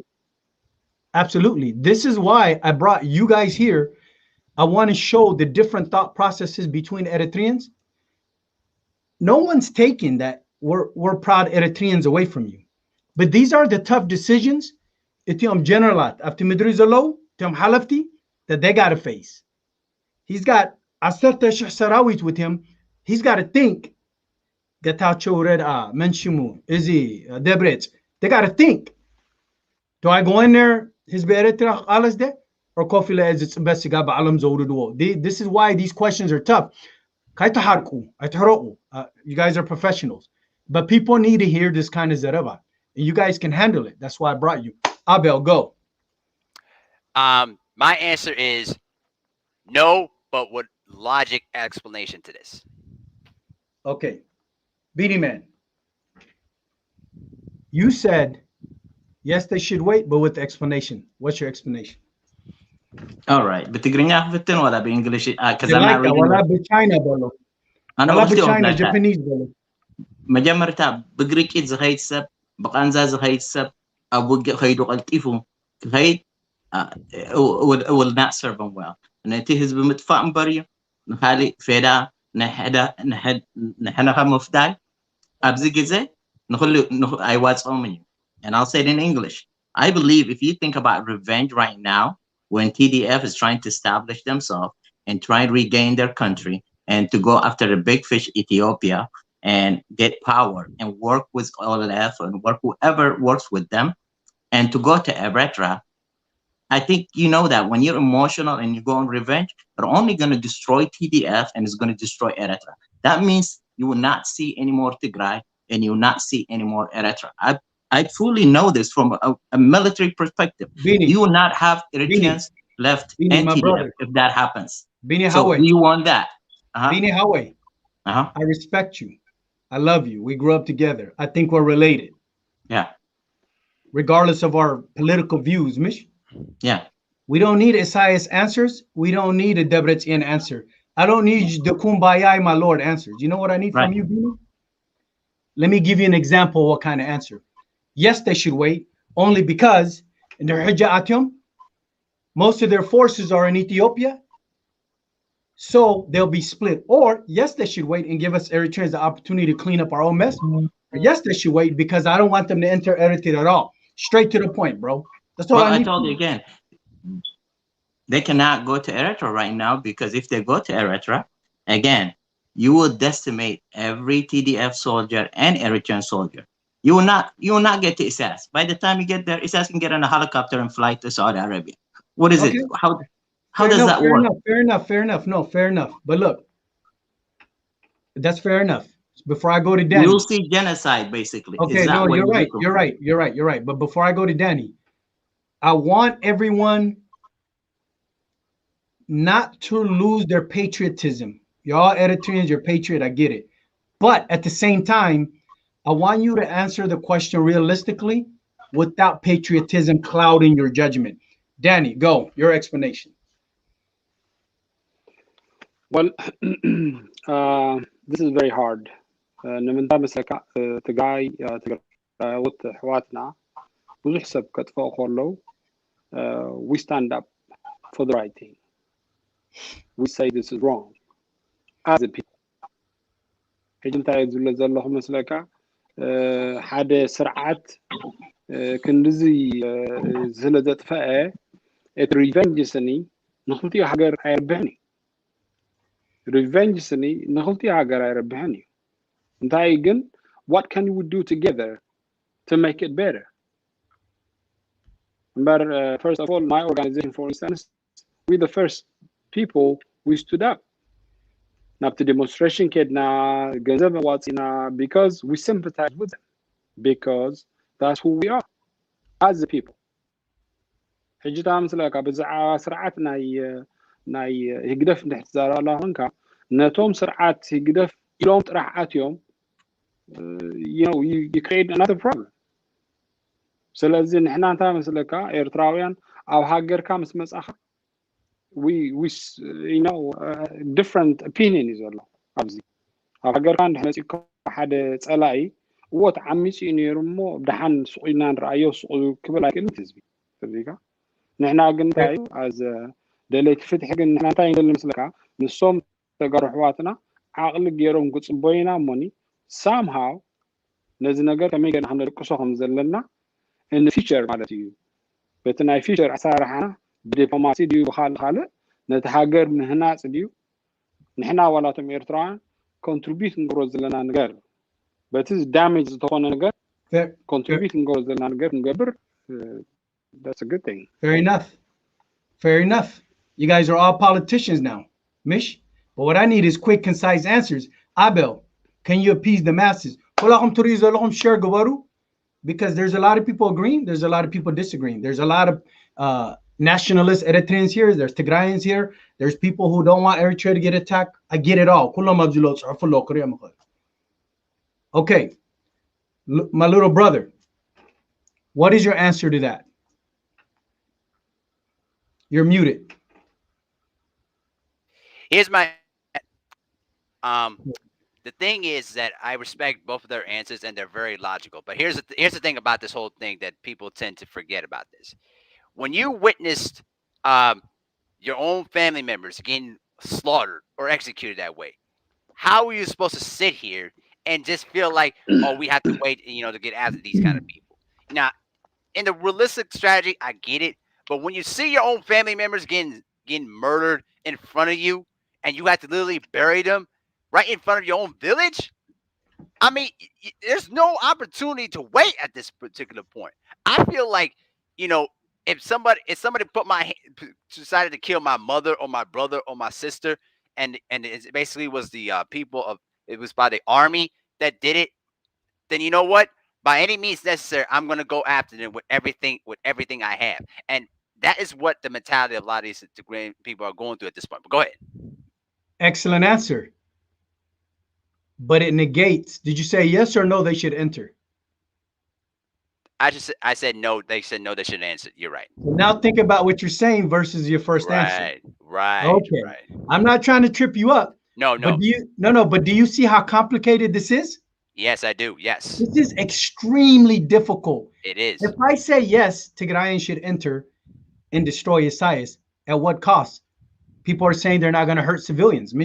Absolutely. This is why I brought you guys here. I want to show the different thought processes between Eritreans. No one's taking that we're proud Eritreans away from you. But these are the tough decisions. General after Midrizalo, Halafti, that they got to face. He's got Asarta Sarawit with him. He's got to think. Gatacho Red Menshimu, Izzy, Debret. They got to think. Do I go in there? His Eritrea alles there? Or Kofila is its best alam zorudu. This is why these questions are tough. You guys are professionals. But people need to hear this kind of zaraba. And you guys can handle it. That's why I brought you. Abel, go.
My answer is no, but with logic explanation to this.
Okay. Beanie Man. You said yes, they should wait, but with the explanation. What's your explanation?
All right. بتقرينيها في التن ولا بإنجليش؟ Because I'm not reading.
ولا بچاينا بولو.
أنا
ولا
بقولي
بچاينا Japanese بولو.
مجمرتها بقريك إذا خيد سب بقانزا إذا خيد سب أبوج خيدو قلتيفو خيد will not serve them well. نتيجة بمتفاهم بريو نخالي فدا نحنا مفتاح أبزي جزء I was on you, and I'll say it in English. I believe if you think about revenge right now, when TDF is trying to establish themselves and try to regain their country and to go after the big fish Ethiopia and get power and work with OLF and work whoever works with them and to go to Eritrea, I think you know that when you're emotional and you go on revenge, you're only going to destroy TDF and it's going to destroy Eritrea. That means you will not see any more Tigray and you will not see any more Eritrea. I fully know this from a military perspective.
Bini,
you will not have Eritreans left and TDF if that happens.
Bini,
so do you want that?
Bini Hawe, I respect you. I love you. We grew up together. I think we're related.
Yeah.
Regardless of our political views, Mish.
Yeah.
We don't need Isaias answers. We don't need a Debretzian answer. I don't need the Kumbaya, my Lord answers. You know what I need from you, Bini? Let me give you an example of what kind of answer. Yes, they should wait, only because in the Hijjah Atyum, Most of their forces are in Ethiopia, so they'll be split. Or yes, they should wait and give us Eritreans the opportunity to clean up our own mess. Or yes, they should wait because I don't want them to enter Eritrea at all. Straight to the point, bro. That's all
Well,
I
I
need.
told you again, they cannot go to Eritrea right now, because if they go to Eritrea, again, you will decimate every TDF soldier and Eritrean soldier. You will not get to Isaias. By the time you get there, Isaias can get on a helicopter and fly to Saudi Arabia. What is
Okay.
it? How does that work?
Fair enough. No, fair enough. But look, that's fair enough. Before I go to Danny.
You'll see genocide, basically.
Okay,
Is that
no,
what
you're right.
looking
You're
for?
right. You're right. You're right. But before I go to Danny, I want everyone not to lose their patriotism. Y'all Eritreans, you're patriot. I get it. But at the same time, I want you to answer the question realistically without patriotism clouding your judgment. Danny, go. Your explanation.
Well, this is very hard. ንምንታይ መስለካ ትግራይ ትግራዎት ኣሕዋትና ብዙሕ ሰብ ከጥፍኡ ከለዉ we stand up for the right thing. We say this is wrong as a people. ሕጂ እንታይ እዩ ዝብሎ ዘለኹ መስለካ ሓደ ስርዓት ክንዲዚ ስለ ዘጥፈአ እቲ ሪቨንጅስኒ ንክልቲኡ ሃገር ኣይርብሕን እዩ ሪቨንጅስኒ ንክልቲኡ ሃገር ኣይርብሕን እዩ እንታይ ግን what can we do together to make it better? But first of all, my organization, for instance, we the first people we stood up. Now to demonstration because we sympathize with them, because that's who we are as a people. ሕጂ ታምስለካ ብዛዕባ ስርዓት ናይ ህግደፍ እንድሕትዛረበላ ኮንካ ነቶም ስርዓት ህግደፍ ኢሎም ጥራሕ ኣትዮም you create another problem. ስለዚ ንሕና እንታይ መስለካ ኤርትራውያን ኣብ ሃገርካ ምስ መጻኻ we different opinion is ዘሎ ኣብዚ ኣብ ሃገርካ እንድሕመፂካ ሓደ ጸላኢ ወት ዓሚፅ እዩ ነይሩ እሞ ድሓን ስቑኢና ንረኣዮ ስቑ ክብል ኣይክእልን ህዝቢ ስለዚካ ንሕና ግን እንታይ እዩ as ደለይቲ ፍትሒ ግን ንሕና እንታይ ንደሊ መስለካ ንሶም ተጋሩ ኣሕዋትና ዓቕሊ ገይሮም ክፅበዩና እሞኒ somehow ነዚ ነገር ከመይ ገና ክንደቅሶ ከም ዘለና in the future ማለት እዩ በቲ ናይ ፊቸር ኣሰራርሓና ብዲፕሎማሲ ድዩ ብካልእ ነቲ ሃገር ምህናፅ ድዩ ንሕና ዋላቶም ኤርትራውያን ኮንትሪቢዩት ንገብሮ ዘለና ነገር በቲ ዳሜጅ ዝተኾነ ነገር ኮንትሪቢዩት ንገብሮ ዘለና ነገር ንገብር that's a good thing.
Fair enough. You guys are all politicians now, Mish. But what I need is quick, concise answers. Abel, can you appease the masses? Because there's a lot of people agreeing, there's a lot of people disagreeing. There's a lot of nationalist Eritreans here, there's Tigrayans here, there's people who don't want Eritrea to get attacked. I get it all. Okay, my little brother, what is your answer to that? You're muted.
Here's my the thing is that I respect both of their answers and they're very logical. But here's the thing about this whole thing that people tend to forget about this. When you witnessed your own family members getting slaughtered or executed that way, how are you supposed to sit here and just feel like, oh, we have to wait, to get after these kind of people? Now, in the realistic strategy, I get it. But when you see your own family members getting murdered in front of you and you have to literally bury them right in front of your own village, I mean, there's no opportunity to wait at this particular point. I feel like, if somebody decided to kill my mother or my brother or my sister, and it basically was the it was by the army that did it, then you know what? By any means necessary, I'm going to go after them with everything I have. And that is what the mentality of a lot of these people are going through at this point. But go ahead.
Excellent answer. But it negates. Did you say yes or no they should enter?
I said no. They said no, they shouldn't answer. You're right.
Now think about what you're saying versus your first answer.
Right.
Okay. Right. I'm not trying to trip you up.
No.
But do you see how complicated this is?
Yes, I do. Yes.
This is extremely difficult.
It is.
If I say yes, Tigrayan should enter, and destroy Isaias. At what cost? People are saying they're not going to hurt civilians. So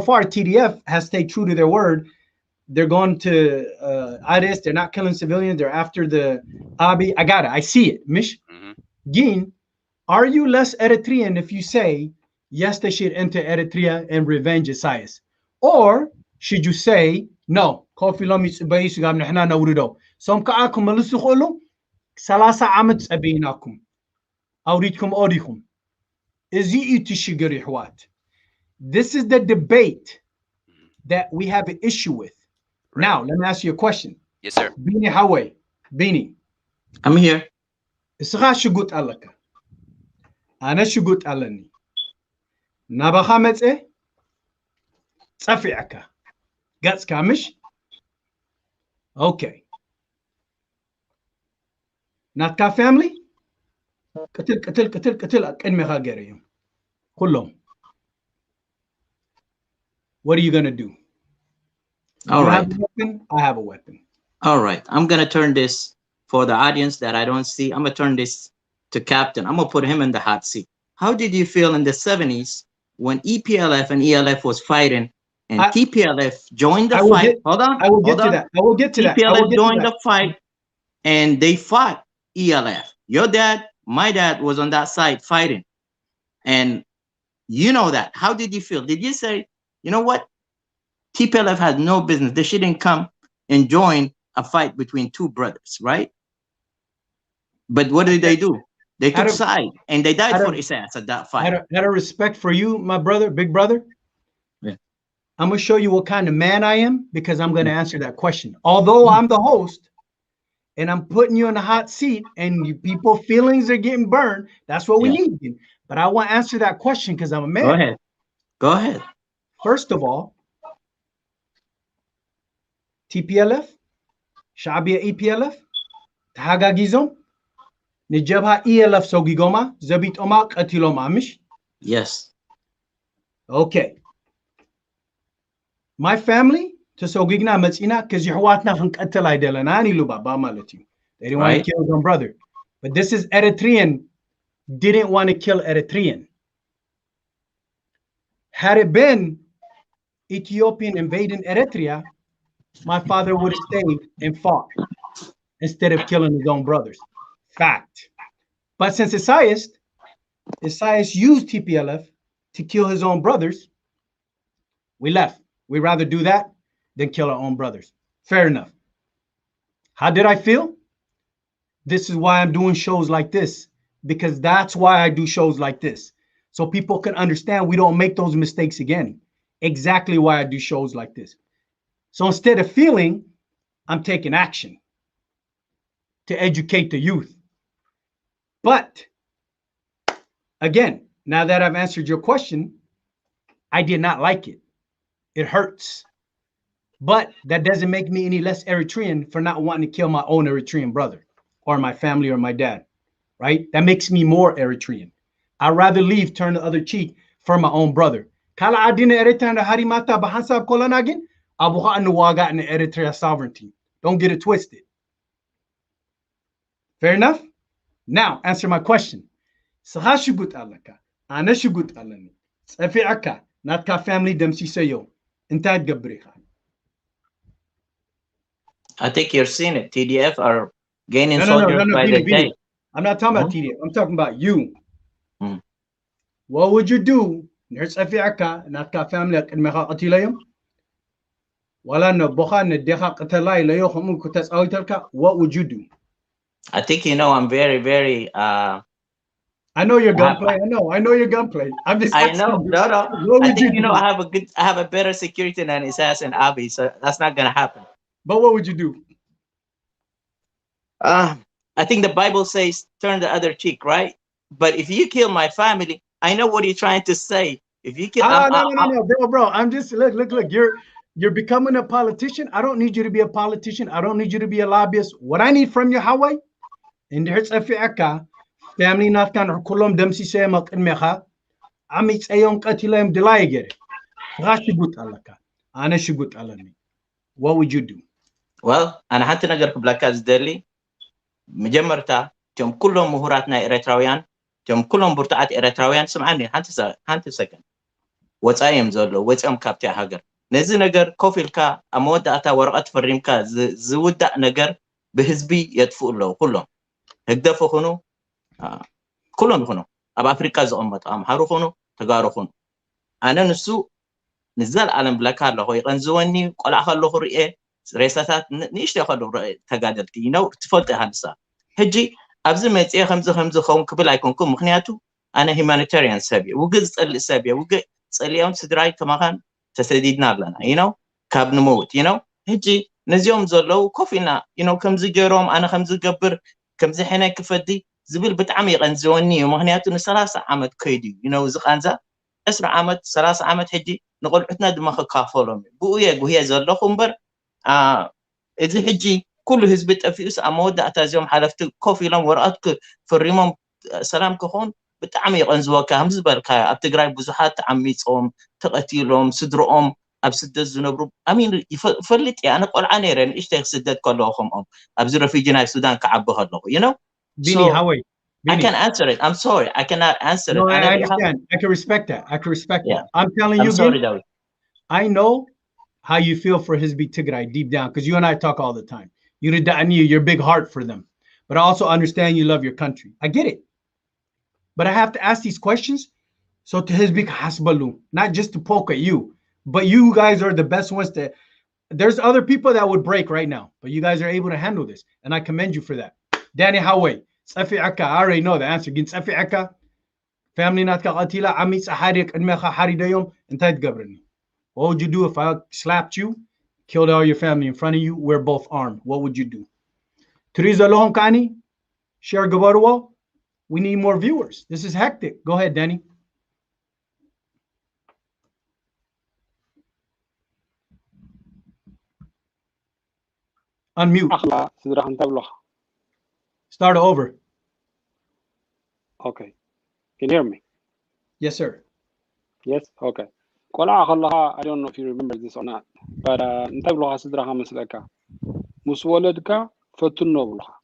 far, TDF has stayed true to their word. They're going to Addis. They're not killing civilians. They're after the Abi. I got it. I see it. Mish Gin, are you less Eritrean if you say, yes, they should enter Eritrea and revenge Isaias? Or should you say, no, Kofi Lomi Bayisugam Nahna Naurido. Some Kaakum Malusukolo, Salasa Amats Abinakum, Aurikum Orikum. Is you what? This is the debate that we have an issue with. Right. Now, let me ask you a question.
Yes, sir.
Bini Hawaii. Bini.
I'm here.
Isra Shugut Alaka. Ana Shugut Alani. Nabahamet Safiaka. Gats Kamish? Okay. Natka family? قتل أنمي غاقريهم كلهم. What are you going to do?
All right.
Have a weapon? I have a weapon.
All right. I'm going to turn this for the audience that I don't see. I'm going to turn this to Captain. I'm going to put him in the hot seat. How did you feel in the 70s when EPLF and ELF was fighting and TPLF joined the fight? Hold on.
I will get to that. I will get to that.
TPLF joined the fight and they fought ELF. Your dad, my dad was on that side fighting. And you know that. How did you feel? Did you say, you know what? TPLF has no business. They shouldn't come and join a fight between two brothers, right? But what did they do? They took side and they died for Isaias at that fight.
Out of respect for you, my brother, big brother,
yeah.
I'm going to show you what kind of man I am because I'm going to answer that question. Although I'm the host, and I'm putting you in the hot seat and you people feelings are getting burned. That's what we need. But I want to answer that question because I'm a man.
Go ahead. Go ahead.
First of all, TPLF, Shabia EPLF, Tahagagizom, Nijabha ELF Sogigoma, Zabit Omak Atilomamish.
Yes.
Okay. My family, to Sogigna Matsina, because you're what now until I delanani luba malati. They didn't want to kill their brother. But this is Eritrean, didn't want to kill Eritrean. Had it been Ethiopian invading Eritrea, my father would have stayed and fought instead of killing his own brothers. Fact. But since Isaias used TPLF to kill his own brothers, we left. We'd rather do that than kill our own brothers. Fair enough. How did I feel? This is why I'm doing shows like this, because that's why I do shows like this. So people can understand we don't make those mistakes again. Exactly why I do shows like this. So instead of feeling, I'm taking action to educate the youth. But again, now that I've answered your question, I did not like it. It hurts. But that doesn't make me any less Eritrean for not wanting to kill my own Eritrean brother or my family or my dad, right? That makes me more Eritrean. I'd rather leave, turn the other cheek for my own brother. Kala adina Eritrea na harimata bahansab kolanagin, abuha anuwaga in Eritrea sovereignty. Don't get it twisted. Fair enough? Now, answer my question. Sahashugut alaka, anashugut alani, safi'aka, natka family demsi sayo, intad gabriha.
I think you're seeing it. TDF are gaining soldiers by the day.
I'm not talking about TDF. I'm talking about you. What would you do? What would you do?
I think you know I'm very, very
I know your gunplay. I know your gunplay. I'm just
I know. No. I think you know I have a better security than Isaias and Abi, so that's not gonna happen.
But what would you do?
I think the Bible says turn the other cheek, right? But if you kill my family, I know what you're trying to say. If you kill,
no, bro. I'm just look. You're becoming a politician. I don't need you to be a politician. I don't need you to be a lobbyist. What I need from you, Hawaii, in the Hertz family not kan kulom demsi semak in meha, amit ayong katilam delayger. Rashigut alaka, ana shugut alani. What would you do?
Well, أنا حتى نقدر كبلاكاز ديرلي مجمرتا تم كلهم مهوراتنا إريتراويان تم كلهم برتعات إريتراويان سمعني هانت سكن وصايم زلو وصام كابتي هاجر نزي نجر كوفيلكا اموداتا ورقه فريمكا زودا نجر بحزبي يدفو له كلهم هدفو خنو كلهم يخنو اب افريقيا زقمت امحارو خنو تغارو خنو انا نسو نزل عالم بلاك الله هو يقنزوني قلع خلو خرئه ريساتات نيش ياخذوا تغادلتي نو تفلت هانسا هجي ابز مصي خمز خون كبل ايكونكم مخنياتو انا هيمانيتاريان سابي وجز صل سابي وج صليون سدراي كمان تسديدنا لنا كاب نموت هجي نزيوم زلو كوفينا كمز جيروم انا خمز جبر كمز حنا كفدي زبل بتعمي قنزوني مخنياتو 3 عامت كيدي زقانزا اسرع عامت 3 عامت هجي نقول عتنا دماغ كافولهم بويا زلو بر إذا هجي كل حزب تفيس أمود أتازيهم حلفت كوفي لهم ورقتك في الريمم سلام كخون بتعمي قنزوك همز بركة أبتقرأي بزحات عمي صوم تقتيلهم صدرهم أبسد الزنبرو أمين فلت أنا قول عنيرين إيش تغسدت كلهم أبزر في جناي السودان كعبها الله
Bini, how are you?
I can answer it. I'm sorry. I cannot answer
No,
it.
I understand. I can respect that.
Yeah.
I'm telling
I'm
you,
sorry,
Gin,
David.
I know how you feel for Hizbi Tigray deep down, because you and I talk all the time. You're big heart for them. But I also understand you love your country. I get it. But I have to ask these questions so to Hizbi Hasbalu, not just to poke at you, but you guys are the best ones to. There's other people that would break right now, but you guys are able to handle this, and I commend you for that. Danny Howay, Safi Aka, I already know the answer. Against Safi Aka, family not Katila, Amit Saharik, and Mecha Haridayom, and Tait Gabrani. What would you do if I slapped you, killed all your family in front of you? We're both armed. What would you do? Teresa Lohonkani, share Gavarwa. We need more viewers. This is hectic. Go ahead, Danny. Unmute. Start over.
Okay. Can you hear me?
Yes, sir.
Yes? Okay. I don't know if you remember this or not, but انتبلوها صدرها مسلكا مسولدك فتنوبلها.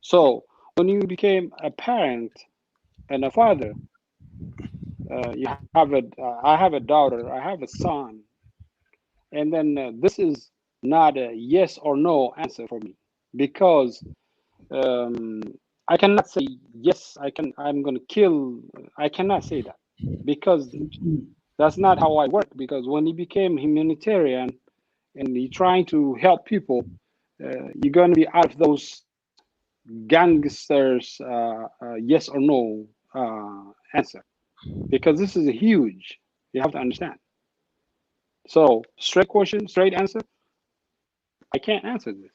So when you became a parent and a father, I have a daughter, I have a son, and then this is not a yes or no answer for me, because I cannot say yes, I'm going to kill. I cannot say that, because that's not how I work. Because when you became humanitarian and you're trying to help people, you're going to be out of those gangsters yes or no answer, because this is a huge. You have to understand. So straight question, straight answer. I can't answer this.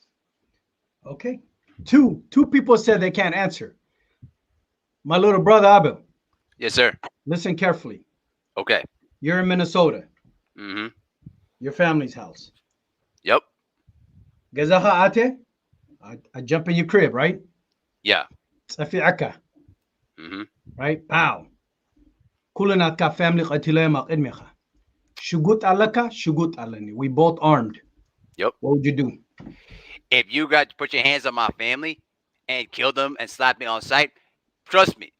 Okay. Two people said they can't answer. My little brother Abel.
Yes, sir.
Listen carefully.
Okay.
You're in Minnesota.
Mm-hmm.
Your family's house.
Yep.
Gazaha ate. I jump in your crib, right?
Yeah.
Safi aka.
Mm-hmm.
Right? Pow. Kulanat ka family qatilayma qidmiha. Shugut alaka, shugut alani. We both armed.
Yep.
What would you do?
If you got to put your hands on my family and kill them and slap me on sight, trust me,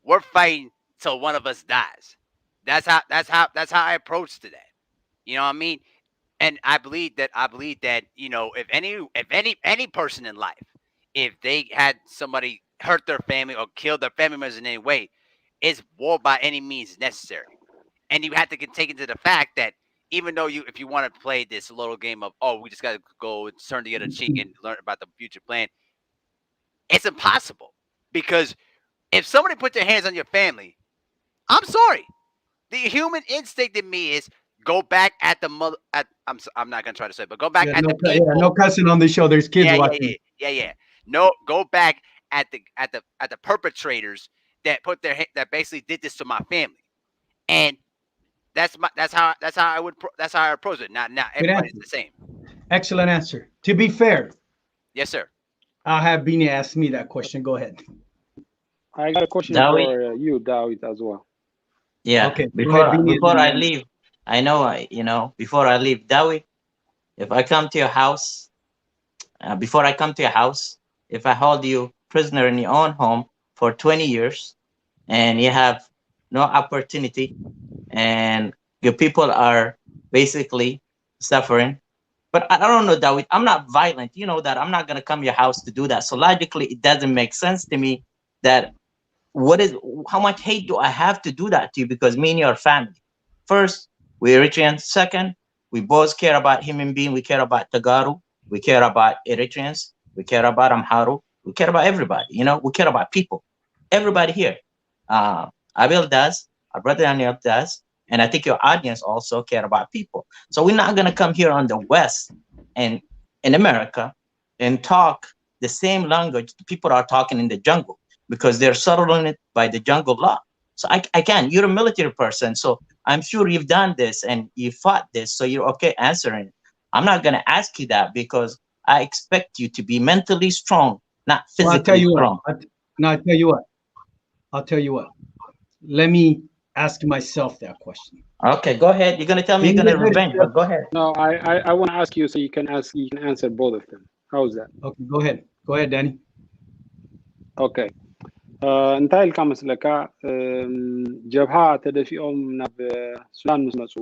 we're fighting till one of us dies. That's how I approach to that. You know what I mean? And I believe that if any person in life, if they had somebody hurt their family or killed their family members in any way, it's war by any means necessary. And you have to take into the fact that even though if you want to play this little game of, oh, we just got to go and turn the other cheek and learn about the future plan, it's impossible. Because if somebody put their hands on your family, I'm sorry. The human instinct in me is go back at the mother. I'm not gonna try to say it, but go back at the people.
No cussing on the show. There's kids watching.
Yeah. No, go back at the perpetrators that that basically did this to my family, and that's how I approach it. Not everybody's the same.
Excellent answer. To be fair.
Yes, sir.
I'll have Bini ask me that question. Go ahead.
I got a question
Dawi?
for you, David, as well.
Yeah.
Okay.
Before I leave, I know, before I leave, Dawi, if I come to your house, before I come to your house, if I hold you prisoner in your own home for 20 years and you have no opportunity and your people are basically suffering. But I don't know, David. I'm not violent. You know that I'm not gonna come to your house to do that. So logically, it doesn't make sense to me that how much hate do I have to do that to you because me and you are family. First, we're Eritreans. Second, we both care about human being. We care about Tagaru. We care about Eritreans. We care about Amharu. We care about everybody. You know, we care about people. Everybody here. Abel does. Our brother Daniel does. And I think your audience also care about people. So we're not going to come here on the West and in America and talk the same language people are talking in the jungle because they're settling it by the jungle law. So I can. You're a military person, so I'm sure you've done this and you fought this, so you're okay answering. I'm not going to ask you that because I expect you to be mentally strong, not physically
I'll tell you
strong.
I'll tell you what. Let me ask myself that question.
Okay, go ahead. You're going to tell me you're going to revenge, but go ahead.
No, I want to ask you so you can answer both of them. How's that?
Okay, go ahead, Danny.
Okay. እንታይ ኢልካ መስለካ ጀብሃ ተደፊኦም ናብ ሱዳን ምስ መፁ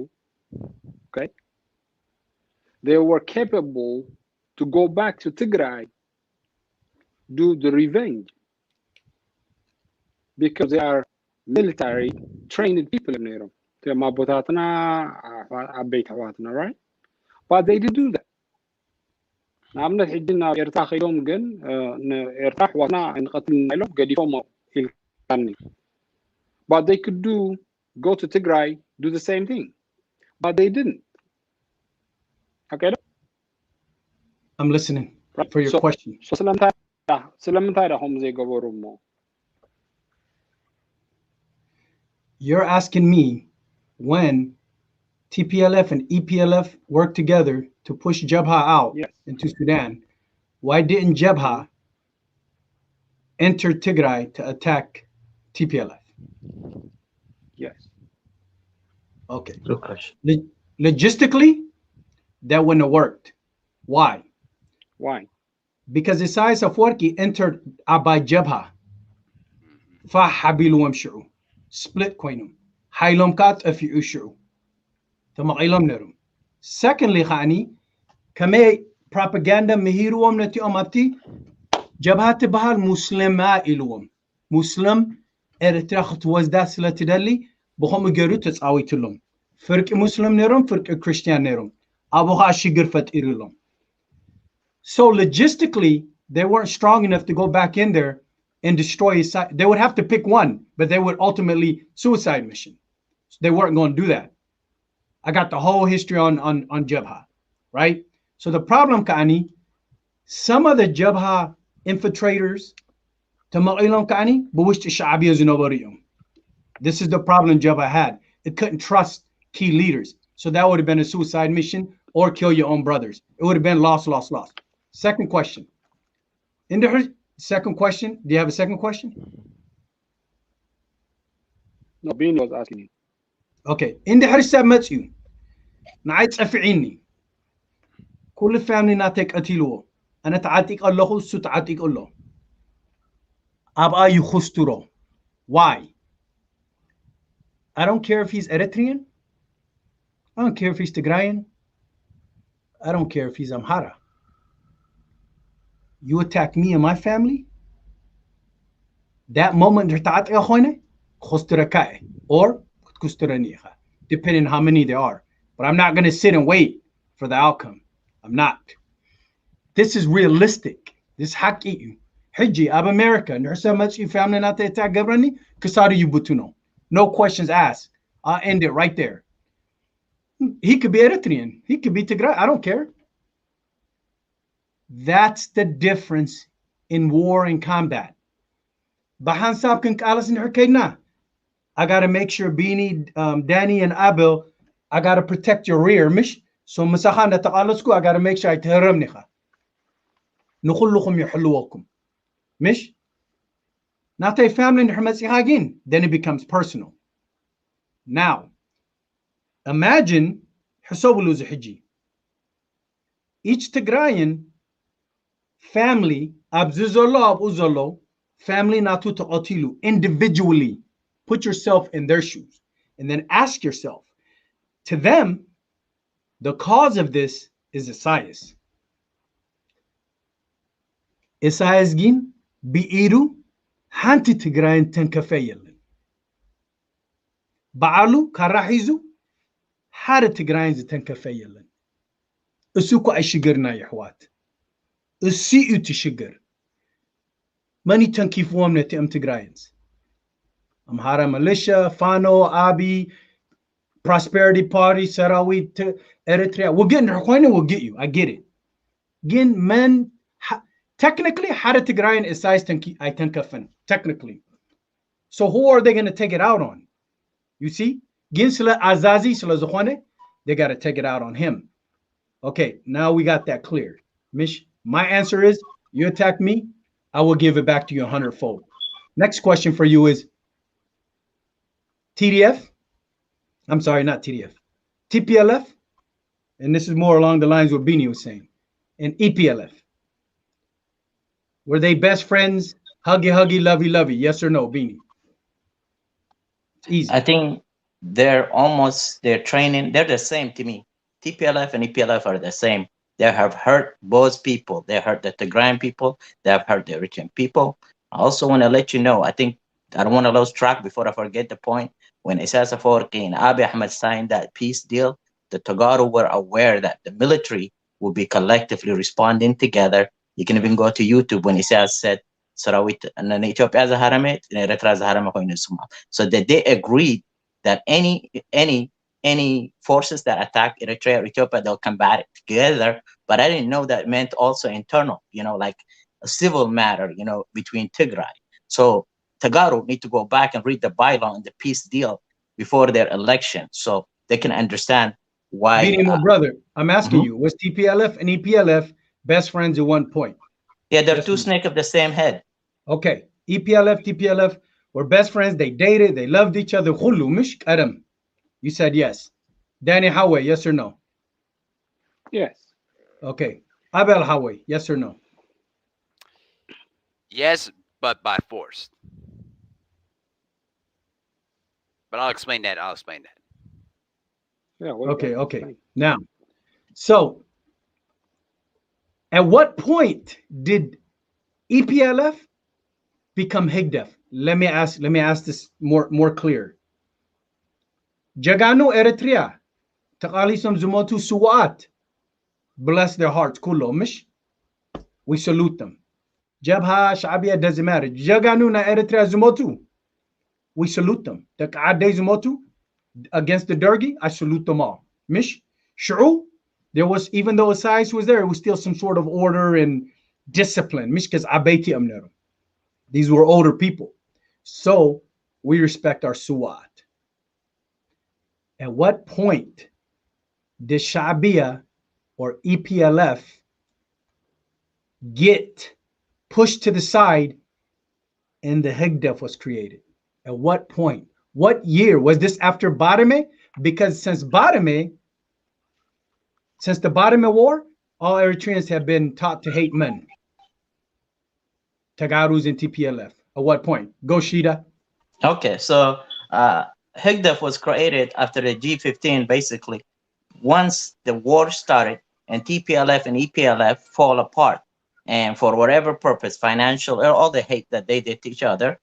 okay they were capable to go back to Tigray do the revenge because they are military trained people ነይሮም ተማ ቦታትና አበይት አዋትና right but they didn't do that ንኣብነት ሕጂ ናብ ኤርትራ ኸይዶም ግን ኤርትራ ሕዋትና እንቀትል ኢሎም ገዲፎም ኢልካኒ but they could go to Tigray do the same thing but they didn't. Okay,
I'm listening for your question.
So ስለምንታይ ዳኹም ዘይገበሩ እሞ
You're asking me when TPLF and EPLF worked together to push Jabha out into Sudan, why didn't Jabha enter Tigray to attack TPLF?
Yes.
Okay. Logistically, that wouldn't have worked. Why? Because Isaias entered Abai Jabha. فحبيلهم شعو split coinum. حيلهم كات أفي شعو. تمقيلهم نرم. Secondly, خاني كمي propaganda مهيروهم نتي أمابتي جبهات بحال مسلمة إلوهم. مسلم إرتريا خطوز داس لتدلي بخوم يجرو تساوي تلهم. فرق مسلم نرم فرق كريستيان نرم. أبوها شجر إيرلهم. So logistically, they weren't strong enough to go back in there and destroy his side. They would have to pick one, but they would ultimately suicide mission. So they weren't going to do that. I got the whole history on Jabha, right? So the problem, Kani, some of the Jabha infiltrators, this is the problem Jabha had. It couldn't trust key leaders. So that would have been a suicide mission or kill your own brothers. It would have been lost. Second question. In the second question, do you have a second question?
No, Bean was asking you.
Okay. In the Harisab Matsu, Night Afi'ini. كل family ناتك أتيلو. أنا تعاتيك الله ستعاتيك الله. أبقى يخسترو. Why? I don't care if he's Eritrean. I don't care if he's Tigrayan. I don't care if he's Amhara. You attack me and my family, that moment or depending on how many there are. But I'm not going to sit and wait for the outcome. I'm not. This is realistic. This haki. Hiji, Ab America, family not to attack Gabrani, Kasadu Yubutuno. No questions asked. I'll end it right there. He could be Eritrean. He could be Tigray. I don't care. That's the difference in war and combat. I got to make sure Beanie, Danny, and Abel, I got to protect your rear. Mish. So I got to make sure I tell them. Mish. Not a family in then it becomes personal. Now, imagine each Tigrayan family abzizolo abuzolo, family natuto otilu, individually. Put yourself in their shoes and then ask yourself, to them, the cause of this is Isaias. Isaias gin bi'iru hanti tigrayin tenkafeyelin. Ba'alu karahizu hara tigrayin tenkafeyelin. Usuku ay shigirna yahwat. Usi'u tishigir. Mani tankifuam neti am tigrayins. Amhara militia, Fano, Abi, Prosperity Party, Sarawi, Eritrea. We'll get in we'll get you. I get it. Again, men, technically, Hara Tigrayan is size I tenkafin. Technically. So who are they going to take it out on? You see? Gin sila Azazi, sila Zohwane, they got to take it out on him. Okay, now we got that clear. Mish, my answer is you attack me, I will give it back to you 100-fold. Next question for you is TDF. I'm sorry, not TDF. TPLF. And this is more along the lines what Bini was saying. And EPLF. Were they best friends? Huggy, huggy, lovey, lovey. Yes or no, Bini? It's easy.
I think they're training, they're the same to me. TPLF and EPLF are the same. They have hurt both people. They hurt the Tigrayan people. They have hurt the Eritrean people. I also want to let you know, I think I don't want to lose track before I forget the point. When Isaias and Abiy Ahmed signed that peace deal, the Tagaru were aware that the military would be collectively responding together. You can even go to YouTube when Isaias said, Sarawit and Ethiopia Zaharamit and Eritrea Zaharamit. So that they agreed that any forces that attack Eritrea or Ethiopia, they'll combat it together. But I didn't know that meant also internal, like a civil matter, between Tigray. So Tagaru need to go back and read the bylaw and the peace deal before their election, so they can understand why.
Bini, my brother, I'm asking you, was TPLF and EPLF best friends at one point?
Yeah, they're two snakes of the same head.
Okay, EPLF, TPLF were best friends. They dated, they loved each other. You said yes. Danny Howe, yes or no?
Yes.
Okay. Abel Howe, yes or no?
Yes, but by force. But I'll explain that.
Yeah.
Okay. Now, so at what point did EPLF become Higdef? Let me ask this more clear. Jagano Eritrea, Takalisam Zumotu Suwat, bless their hearts, Kulomish. We salute them. Jabha Shabia doesn't matter. Jaganu na Eritrea Zumotu. We salute them. The Kaade Zumotu against the Dergi, I salute them all. Mish, Shuru, there was, even though Isaias was there, it was still some sort of order and discipline. Mish, because Abeti Amnerum. These were older people. So we respect our Suwat. At what point did Shabia or EPLF get pushed to the side and the Higdef was created? At what point? What year? Was this after Badame? Because since the Badame War, all Eritreans have been taught to hate men. Tagarus and TPLF. At what point? Go Shida.
Okay, so Higdef was created after the G15, basically. Once the war started and TPLF and EPLF fall apart, and for whatever purpose, financial, or all the hate that they did to each other,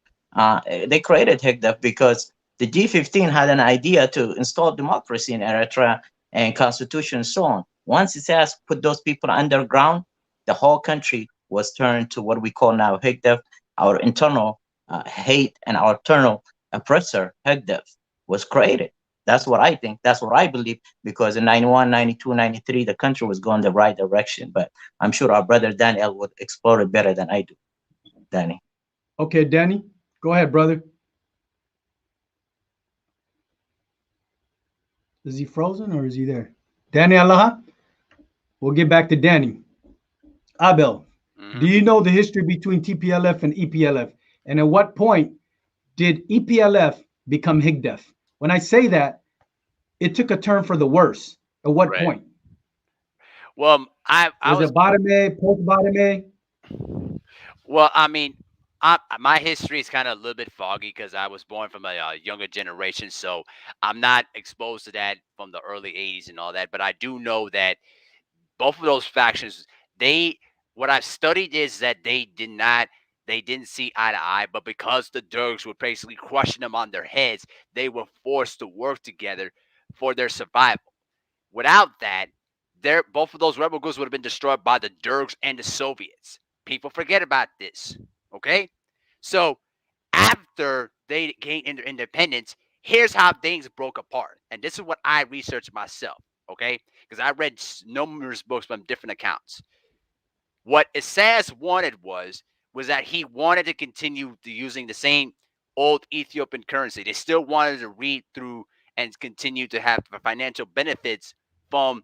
they created Higdef because the G15 had an idea to install democracy in Eritrea and constitution and so on. Once it has put those people underground, the whole country was turned to what we call now Higdef, our internal hate and our internal oppressor, Higdef, was created. That's what I think. That's what I believe, because in 91, 92, 93, the country was going the right direction. But I'm sure our brother Daniel would explore it better than I do. Danny.
Okay, Danny, go ahead, brother. Is he frozen or is he there? Danny Allah? We'll get back to Danny. Abel, do you know the history between TPLF and EPLF? And at what point did EPLF become Higdef? When I say that, it took a turn for the worse. At what point?
Well, I
was it Badame, post Badame?
Well, I mean, my history is kind of a little bit foggy because I was born from a younger generation, so I'm not exposed to that from the early '80s and all that. But I do know that both of those factions, they what I've studied is that they didn't see eye to eye, but because the Dergs were basically crushing them on their heads, they were forced to work together for their survival. Without that, both of those rebel groups would have been destroyed by the Dergs and the Soviets. People forget about this. Okay? So after they gained their independence, here's how things broke apart. And this is what I researched myself, okay? Because I read numerous books from different accounts. What Isaias wanted was that he wanted to continue using the same old Ethiopian currency. They still wanted to read through and continue to have financial benefits from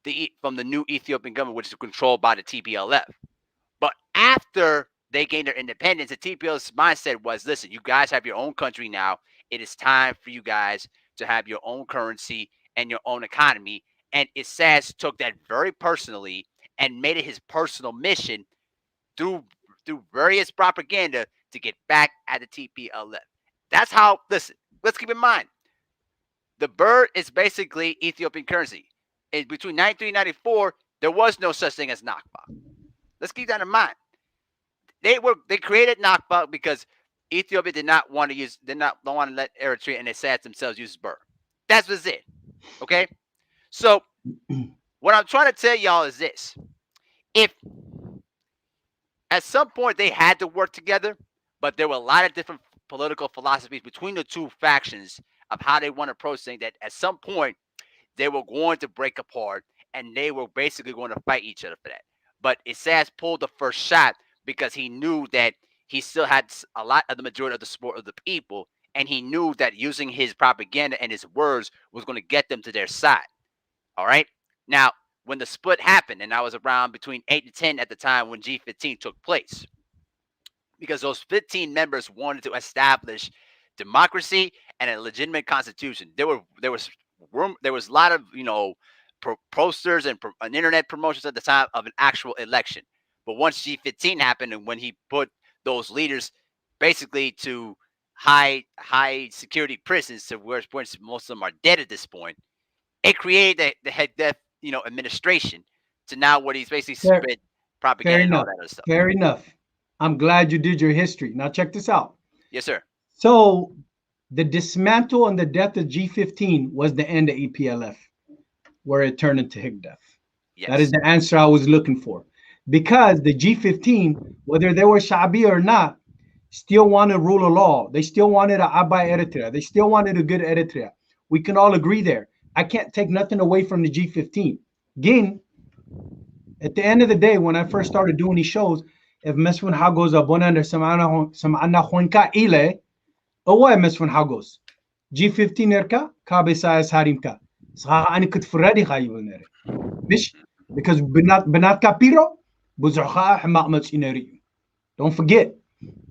the new Ethiopian government, which is controlled by the TPLF. But after they gained their independence, the TPLF's mindset was, listen, you guys have your own country now. It is time for you guys to have your own currency and your own economy. And Isaias took that very personally and made it his personal mission through various propaganda to get back at the TPLF. That's how, listen, let's keep in mind, the birr is basically Ethiopian currency. Between 93 and 94, there was no such thing as Nakba. Let's keep that in mind. They created Nakba because Ethiopia did not want to let Eritrea and Isaias themselves use birr. That was it. Okay? So what I'm trying to tell y'all is this. If at some point they had to work together, but there were a lot of different political philosophies between the two factions of how they want to approach things, that at some point they were going to break apart and they were basically going to fight each other for that. But Isaias pulled the first shot because he knew that he still had a lot of the majority of the support of the people, and he knew that using his propaganda and his words was going to get them to their side. All right. Now, when the split happened, and I was around between 8 and 10 at the time when G15 took place, because those 15 members wanted to establish democracy and a legitimate constitution. There was a lot of posters and internet promotions at the time of an actual election. But once G15 happened, and when he put those leaders basically to high security prisons, to where most of them are dead at this point, it created the head death administration to now what he's basically spread propaganda and all that other stuff.
Fair enough. I'm glad you did your history. Now check this out.
Yes, sir.
So the dismantle and the death of G15 was the end of EPLF, where it turned into Higdef. Yes. That is the answer I was looking for. Because the G15, whether they were Shabi or not, still wanted rule of law. They still wanted a Abai Eritrea. They still wanted a good Eritrea. We can all agree there. I can't take nothing away from the G15. Again, at the end of the day, when I first started doing these shows, if Mesfun Hagos abonanda samana huenka ile, away Mesfun Hagos. G15 erka, kabesayas harimka. Saha ani kut furadi khayulnere. Mish, because benat kapiro, buzurha hmaq ineri. Don't forget.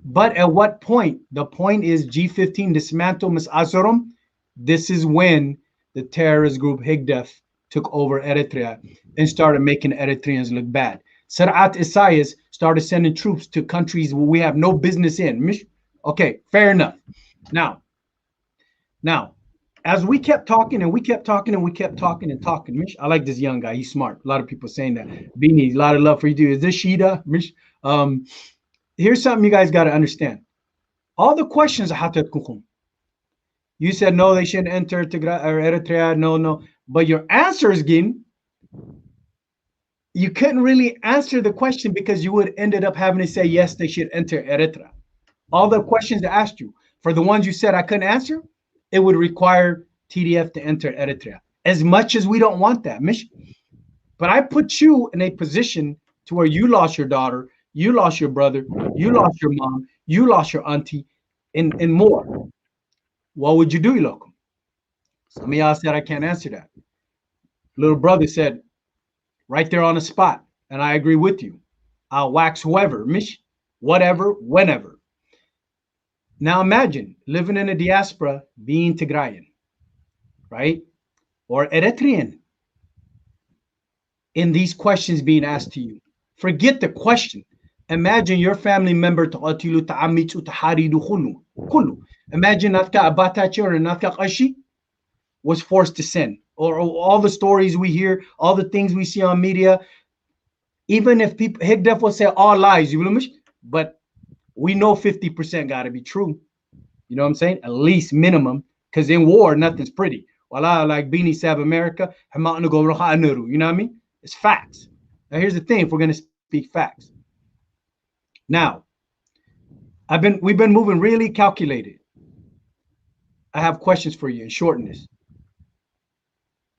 But at what point? The point is G15 dismantle Mis Azorum. This is when the terrorist group Higdef took over Eritrea and started making Eritreans look bad. Sarat Isaias started sending troops to countries where we have no business in. Okay, fair enough. Now, as we kept talking and we kept talking and we kept talking and talking, Mish, I like this young guy. He's smart. A lot of people saying that. Beanie, a lot of love for you. Is this Shida? Mish? Here's something you guys got to understand. All the questions are Hatat Kukum. You said no, they shouldn't enter Tigray or Eritrea. No. But your answers, Gin, you couldn't really answer the question because you would ended up having to say yes, they should enter Eritrea. All the questions I asked you, for the ones you said I couldn't answer, it would require TDF to enter Eritrea. As much as we don't want that, Mish. But I put you in a position to where you lost your daughter, you lost your brother, you lost your mom, you lost your auntie, and more. What would you do, Ilokum? Some of y'all said I can't answer that. Little brother said, right there on the spot, and I agree with you. I'll wax whoever, Mish, whatever, whenever. Now imagine living in a diaspora, being Tigrayan, right? Or Eritrean. In these questions being asked to you. Forget the question. Imagine your family member تقاتلوا تعمتوا تحاربوا كله. Imagine ناتكا أباتاتشي or ناتكا قشي was forced to sin. Or all the stories we hear, all the things we see on media, even if people, Higdef will say all lies, but we know 50% got to be true. You know what I'm saying? At least minimum, because in war, nothing's pretty. Well, like Beanie Sab America, you know what I mean? It's facts. Now, here's the thing: if we're going to speak facts, now we've been moving really calculated. I have questions for you in shortness.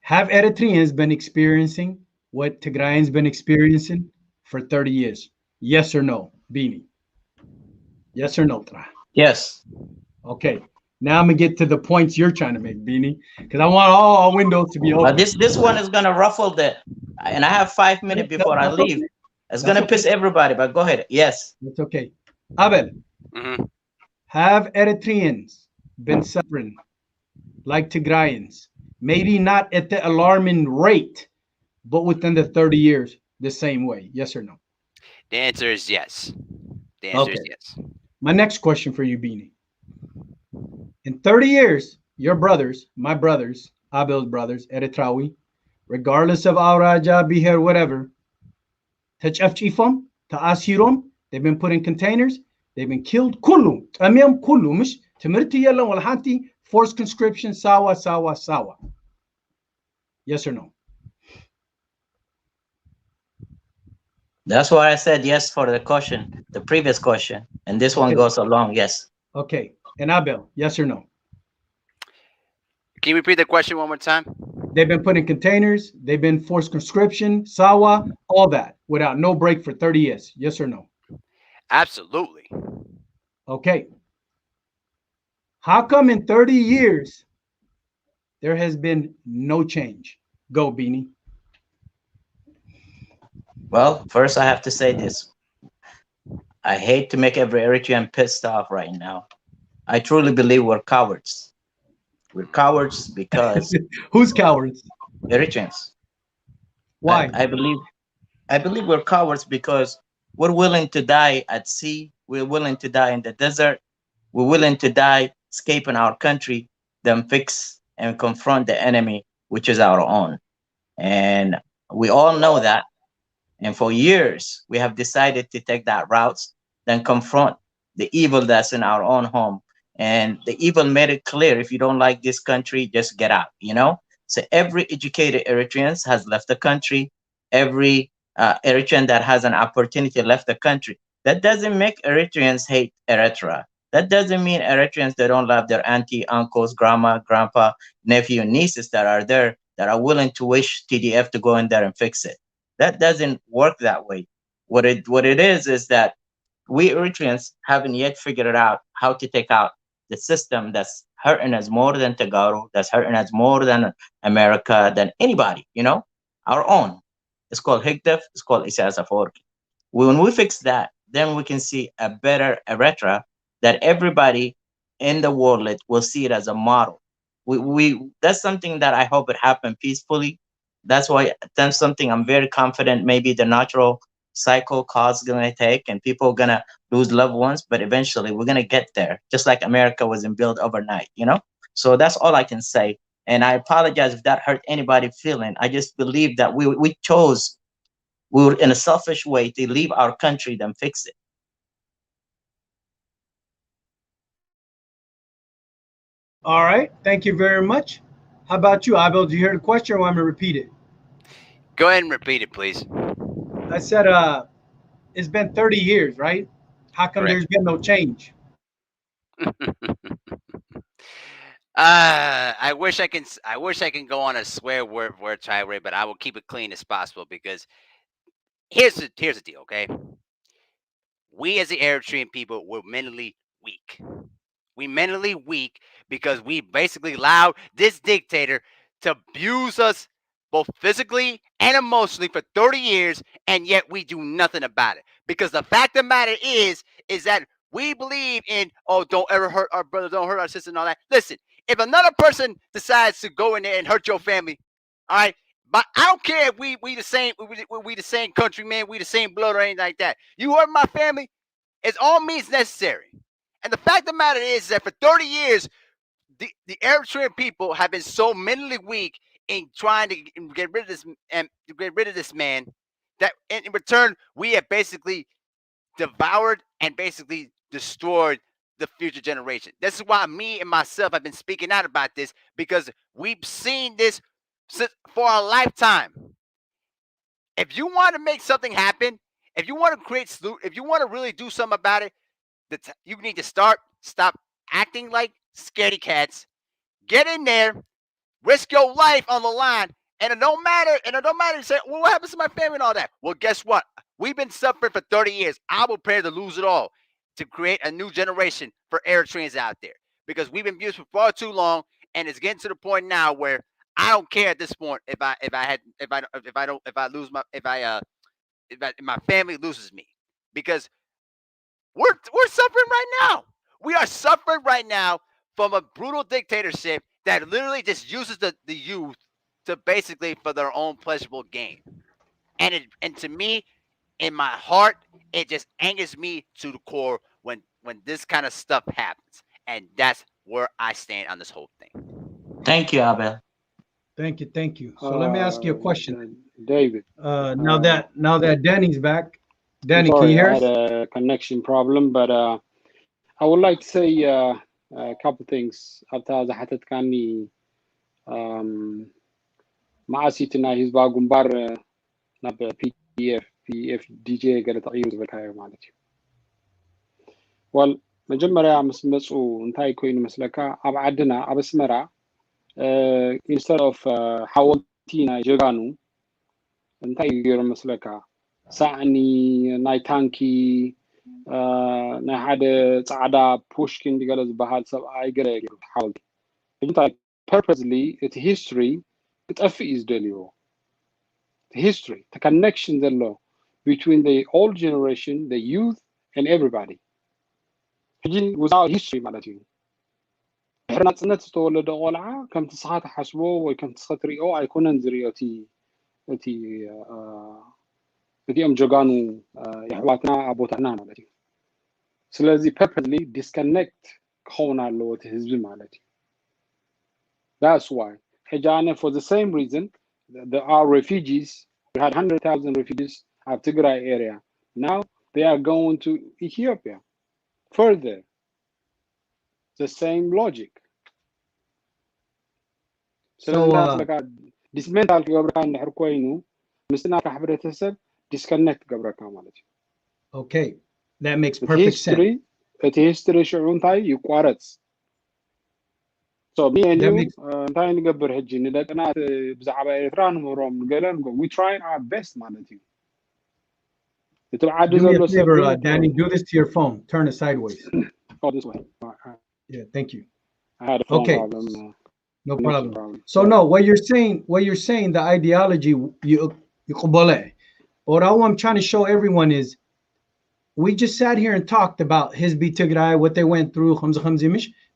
Have Eritreans been experiencing what Tigrayans been experiencing for 30 years? Yes or no, Beanie? Yes or no, Tra?
Yes.
Okay. Now I'm gonna get to the points you're trying to make, Beanie, because I want all windows to be open.
But this one is gonna ruffle the, and I have 5 minutes before I leave.
Okay.
It's gonna piss everybody. But go ahead. Yes.
That's okay. Abel, have Eritreans been suffering like Tigrayans? Maybe not at the alarming rate, but within the 30 years, the same way. Yes or no?
The answer is yes. The answer is yes.
My next question for you, Beanie. In 30 years, your brothers, my brothers, Abel's brothers, Eritrawi, regardless of Auraja, Biher, whatever, Tachafchifam, Taashirom, they've been put in containers, they've been killed. Kullu, Tamim Kullu, Mish, Timirti Yalla Walhanti, forced conscription, Sawa, Sawa, Sawa. Yes or no?
That's why I said yes for the question, the previous question, and this one goes along. Yes.
Okay. And Abel, yes or no?
Can you repeat the question one more time?
They've been put in containers, they've been forced conscription, Sawa, all that, without no break for 30 years. Yes or no?
Absolutely.
Okay. How come in 30 years there has been no change? Go, Beanie.
Well, first I have to say this. I hate to make every Eritrean pissed off right now. I truly believe we're cowards. We're cowards because
Who's cowards?
Eritreans.
Why?
I believe we're cowards because we're willing to die at sea. We're willing to die in the desert. We're willing to die escaping our country than fix and confront the enemy, which is our own. And we all know that. And for years, we have decided to take that route, then confront the evil that's in our own home. And the evil made it clear, if you don't like this country, just get out, you know? So every educated Eritrean has left the country. Every Eritrean that has an opportunity left the country. That doesn't make Eritreans hate Eritrea. That doesn't mean Eritreans, they don't love their auntie, uncles, grandma, grandpa, nephew, nieces that are there, that are willing to wish TDF to go in there and fix it. That doesn't work that way. What it is that we Eritreans haven't yet figured out how to take out the system that's hurting us more than Tagaro, that's hurting us more than America, than anybody, you know, our own. It's called Higdef, it's called Isaias. When we fix that, then we can see a better Eritrea that everybody in the world will see it as a model. We that's something that I hope it happen peacefully. That's why that's something I'm very confident maybe the natural cycle cause gonna take and people gonna lose loved ones, but eventually we're gonna get there, just like America wasn't built overnight, you know? So that's all I can say. And I apologize if that hurt anybody feeling. I just believe that we chose, we were in a selfish way to leave our country than fix it.
All right. Thank you very much. How about you, Abel? Did you hear the question or want me to repeat it?
Go ahead and repeat it, please.
I said, it's been 30 years, right? How come
Correct.
there's been no change?
I wish I can go on a swear word tirade, but I will keep it clean as possible because here's the deal, okay? We as the Eritrean people were mentally weak. We mentally weak because we basically allowed this dictator to abuse us both physically and emotionally for 30 years, and yet we do nothing about it. Because the fact of the matter is that we believe in, oh, don't ever hurt our brother, don't hurt our sister, and all that. Listen, if another person decides to go in there and hurt your family, all right, But I don't care if we the same, we the same country, man, we the same blood or anything like that. You hurt my family, it's all means necessary. And the fact of the matter is that for 30 years, the Eritrean people have been so mentally weak in trying to get rid of this and get rid of this man that in return we have basically devoured and basically destroyed the future generation. This is why me and myself have been speaking out about this, because we've seen this for a lifetime. If you want to make something happen, if you want to create, if you want to really do something about it, you need to stop acting like scaredy cats. Get in there, risk your life on the line, and it don't matter. And it don't matter. You say, well, what happens to my family and all that? Well, guess what? We've been suffering for 30 years. I'm prepared to lose it all to create a new generation for Eritreans out there, because we've been abused for far too long, and it's getting to the point now where I don't care at this point if my family loses me, because we're suffering right now. We are suffering right now from a brutal dictatorship that literally just uses the youth to basically for their own pleasurable gain. And to me, in my heart, it just angers me to the core when this kind of stuff happens. And that's where I stand on this whole thing.
Thank you, Abel.
Thank you. So let me ask you a question,
David.
Now that Danny's back, Danny,
Sorry,
can you hear
I
us?
had a connection problem, but I would like to say a couple things. After the معاسيتنا هزبا قنبار نب PDF DJ قال تغيير بالكاير مالتي. مجمرة مسمسو انتاي كوين مسلكا عدنا أبسمرة instead of حاولتينا جيرانو انتاي غير مسلكا سعني ناي تانكي ناي حدا صعدا بوشكين دي قال زبهال سب اي غير حاولتي انتاي purposely it's history is the history, the connection between the old generation, the youth, and everybody. Without history, مالتي. إحنا نتسنت تولد قلعة كم تصحات حسبه وكم تصحتري أو أيكون نزري أتي أم جوجانو يحواتنا أبوتنا مالتي. سلازي purposely disconnect خونا اللي تهزم مالتي. That's why. حجانا for the same reason. There are refugees. We had 100,000 refugees at Tigray area. Now they are going to Ethiopia. Further, the same logic. So, dismantle disconnect.
Okay, that makes perfect sense.
History So me and you, we try our best, man.
Do me a favor, Danny. Do this to your phone. Turn it sideways.
Oh, this way.
Yeah, thank you.
I had a phone problem.
No problem. So no, what you're saying, the ideology, what I'm trying to show everyone is, we just sat here and talked about Hizbi Tigray, what they went through.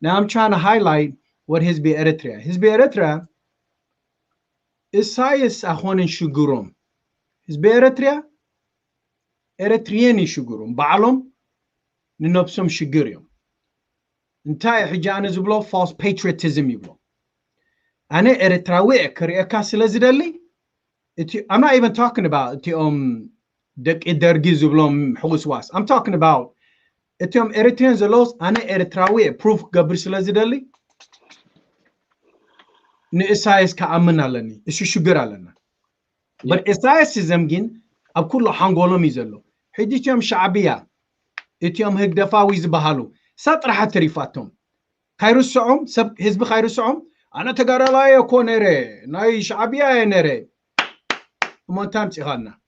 Now I'm trying to highlight what Hizbi Eritrea. Hizbi Eritrea, Isaias ahonin shugurum. Hizbi Eritrea, Eritreani shugurum. Ba'alum, ninopsum shugurium. Entire hijana zublo, false patriotism yublo. Ane Eritrawi Korea Silazidali. I'm not even talking about I'm talking about Eritrean Zelos Ane Eritrawi proof Gabri Silazidali. Ni Isaias ka amanalani, isu sugaralana. But Isaias is amgin, Abkullo Hangolo Mizelo. Hiditium Shabia, Etium Hegdafawi Bahalu, Satra Hatarifatum. Kairusum, sub his Bekairusum. أنا تقرأ لا يكون نرى نايش عبيا نرى مونتام تغنى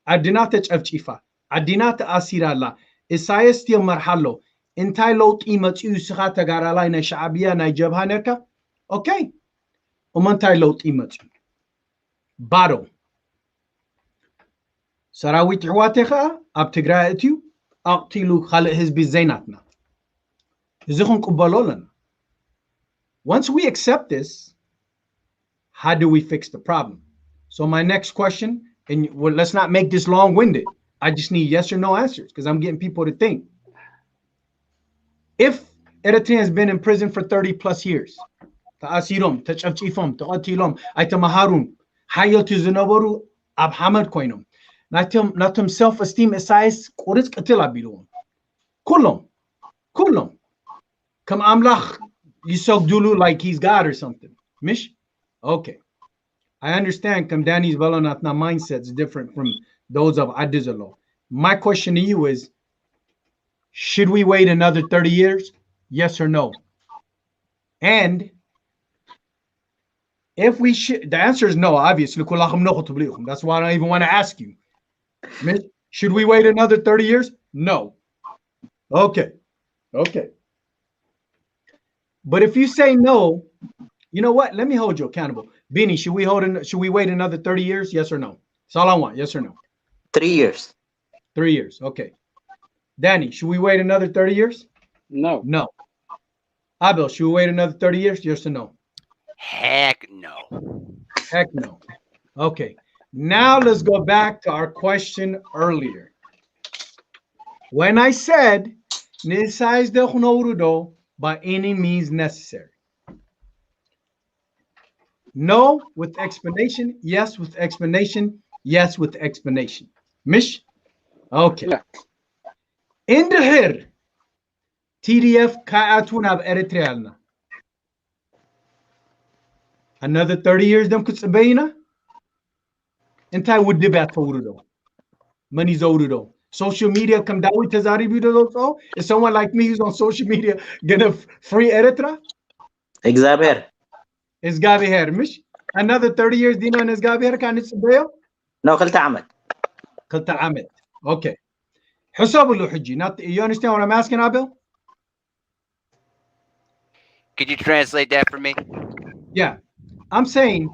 عدينات أفجيفا عدينات أسير الله إسايس تيم مرحلو إنتاي لو تيمة يسخا تقرأ لا نايش عبيا نايجبها نركا أوكي ومنتاي لو تيمة بارو سراوي تحواتيخا أب تقرأ أتيو أقتلو خالق حزب زيناتنا زخون قبالو لنا. Once we accept this, how do we fix the problem? So my next question, and well, let's not make this long-winded. I just need yes or no answers because I'm getting people to think. If Eritrea has been in prison for 30 plus years, ተኣሲሮም ተጨፍጪፎም ተቐቲሎም ኣይተመሃሩን ሓየልቲ ዝነበሩ ኣብ ሓመድ ኮይኖም ናቶም self esteem Isaias ቁርፅ ቅትል ኣቢልዎም ኩሎም ከም ኣምላኽ ይሰግድሉ like he's God or something. Mish? Okay. I understand ከም Danny's Velonathna mindset is different from those of Adizalo. My question to you is, should we wait another 30 years? Yes or no? And if we should, the answer is no, obviously. That's why I don't even want to ask you. Should we wait another 30 years? No. Okay. But if you say no, you know what? Let me hold you accountable. Beanie, should we wait another 30 years? Yes or no? That's all I want. Yes or no?
3 years.
3 years. Okay. Danny, should we wait another 30 years?
No.
No. Abel, should we wait another 30 years? Yes or no?
Heck no.
Heck no. Okay. Now let's go back to our question earlier. When I said by any means necessary. No with explanation, yes with explanation, yes with explanation. Mish? Okay.
Yeah.
In the here, TDF Ka'atun of Eritrea. Another 30 years, them could sabayna. And I would debate for money's orudo. Social media come down with Tazari Budo. Is someone like me who's on social media gonna free Eritrea?
Exaber.
Is Gabi Hermish? Another 30 years, Dina and is Gabi Her can it's a
No, Kalta
Ahmed. Okay. Husabulu Hiji. Not you understand what I'm asking, Abel?
Could you translate that for me?
Yeah. I'm saying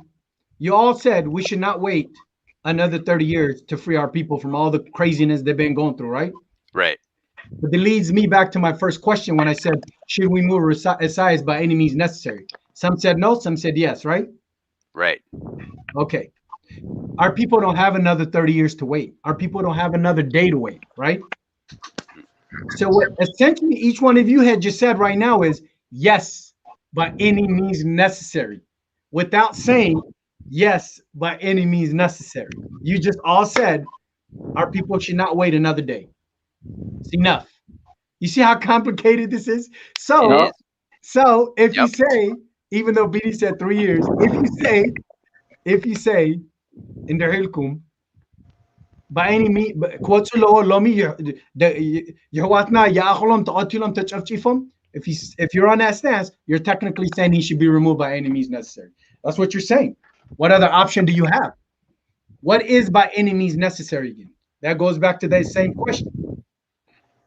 you all said we should not wait another 30 years to free our people from all the craziness they've been going through, right?
Right.
But it leads me back to my first question when I said, should we move Isaias by any means necessary? Some said no, some said yes, right?
Right.
Okay. Our people don't have another 30 years to wait. Our people don't have another day to wait, right? So what essentially each one of you had just said right now is yes, by any means necessary, without saying yes, by any means necessary. You just all said our people should not wait another day. It's enough. You see how complicated this is? So if you say, even though BD said 3 years, if you say in the Hilkum, by any means, if you're on that stance, you're technically saying he should be removed by any means necessary. That's what you're saying. What other option do you have? What is by any means necessary again? That goes back to that same question.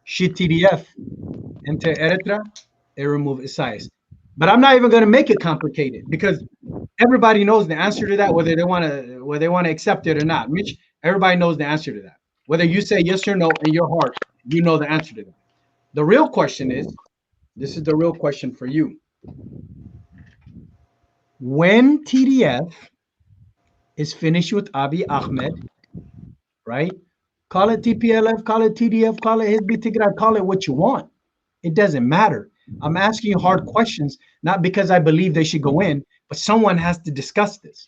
Should TDF enter Eritrea and remove Isaias? But I'm not even going to make it complicated because everybody knows the answer to that, whether they want to accept it or not. Mitch, everybody knows the answer to that. Whether you say yes or no in your heart, you know the answer to that. The real question is, this is the real question for you. When TDF is finished with Abiy Ahmed, right? Call it TPLF, call it TDF, call it Hizbi Tigray, call it what you want. It doesn't matter. I'm asking you hard questions, not because I believe they should go in, but someone has to discuss this.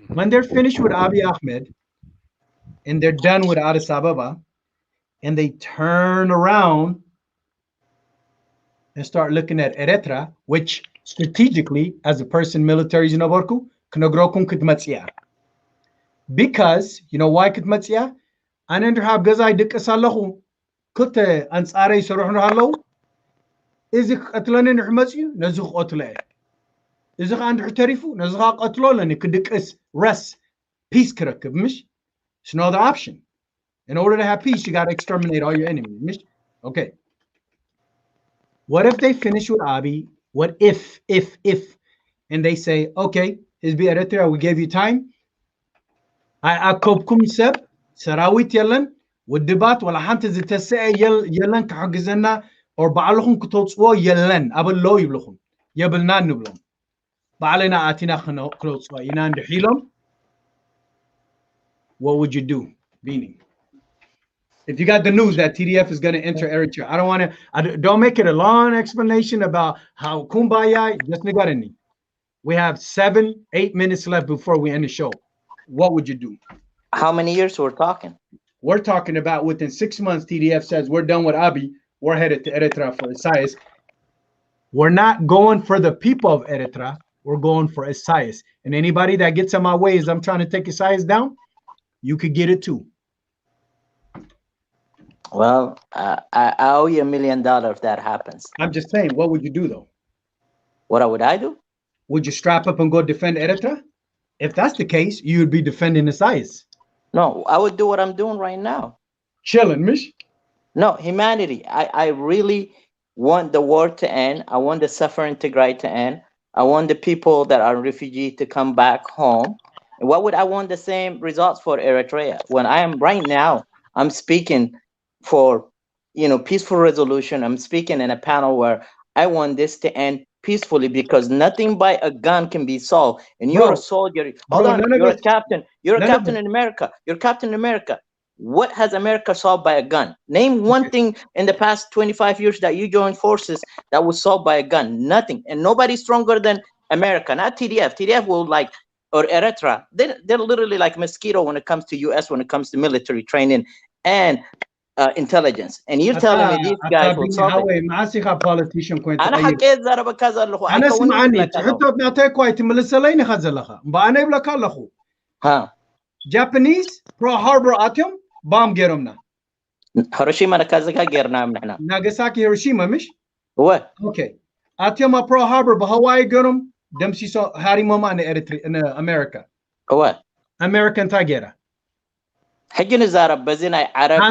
When they're finished with Abiy Ahmed and they're done with Addis Ababa and they turn around and start looking at Eritrea, which strategically, as a person military, because you know why Kitmatzia? And under how Gazai Dikasalahu Kute and Sare Sorohalo is it Atlan in Hermatsu? Nazuk Otle. Is it under Tarifu? Nazak Otlolan, it could dikas rest peace mish. It's no other option. In order to have peace, you got to exterminate all your enemies. Mish. Okay. What if they finish with Abiy? What if, and they say, okay, Hizbi Eritrea, we gave you time. I akobkum seb, sarawit yalan, والدبات ولا حنت زي تسعي يلن كحجزنا أو بعلهم كتوصوا يلن قبل لو يبلغهم يبلنا نبلهم بعلنا آتينا خلوصوا ينان دحيلهم what would you do, Beanie? If you got the news that TDF is going to enter Eritrea, I don't want to. Don't make it a long explanation about how kumbaya. Just nigarani. We have 7-8 minutes left before we end the show. What would you do?
How many years we're talking?
We're talking about within 6 months. TDF says we're done with Abiy. We're headed to Eritrea for Isaias. We're not going for the people of Eritrea. We're going for Isaias. And anybody that gets in my way as I'm trying to take Isaias down, you could get it too.
Well, I owe you $1 million if that happens.
I'm just saying, what would you do though?
What would I do?
Would you strap up and go defend Eritrea? If that's the case, you would be defending Isaias.
No, I would do what I'm doing right now.
Chilling, Mish.
No, humanity. I really want the war to end. I want the suffering Tigray to end. I want the people that are refugees to come back home. And what would I want the same results for Eritrea? When I am right now, I'm speaking for, peaceful resolution. I'm speaking in a panel where I want this to end peacefully because nothing by a gun can be solved. And you're a soldier. Hold on, you're a captain. You're a captain in America. You're Captain America. What has America solved by a gun? Name one thing in the past 25 years that you joined forces that was solved by a gun. Nothing. And nobody's stronger than America, not TDF. TDF will or Eritrea. They're literally like mosquito when it comes to US, when it comes to military training and intelligence. And you're telling me these guys will solve it.
politician
أنا حكيت زربة كذا له.
أنا سمعني حتى بنعطيك وايت ملسلين خزلها بأنا يبلك الله
ها
Japanese Pearl Harbor أتيم bomb جرمنا
هيروشيما نكازكا غيرنا نحن
ناغاساكي هيروشيما مش
هو
okay أتيم Pearl Harbor بهاواي جرم دمسي سو هاري ماما أنا إريتري أنا أمريكا
هو
American تاجرة
حجي نزارب بزين عرب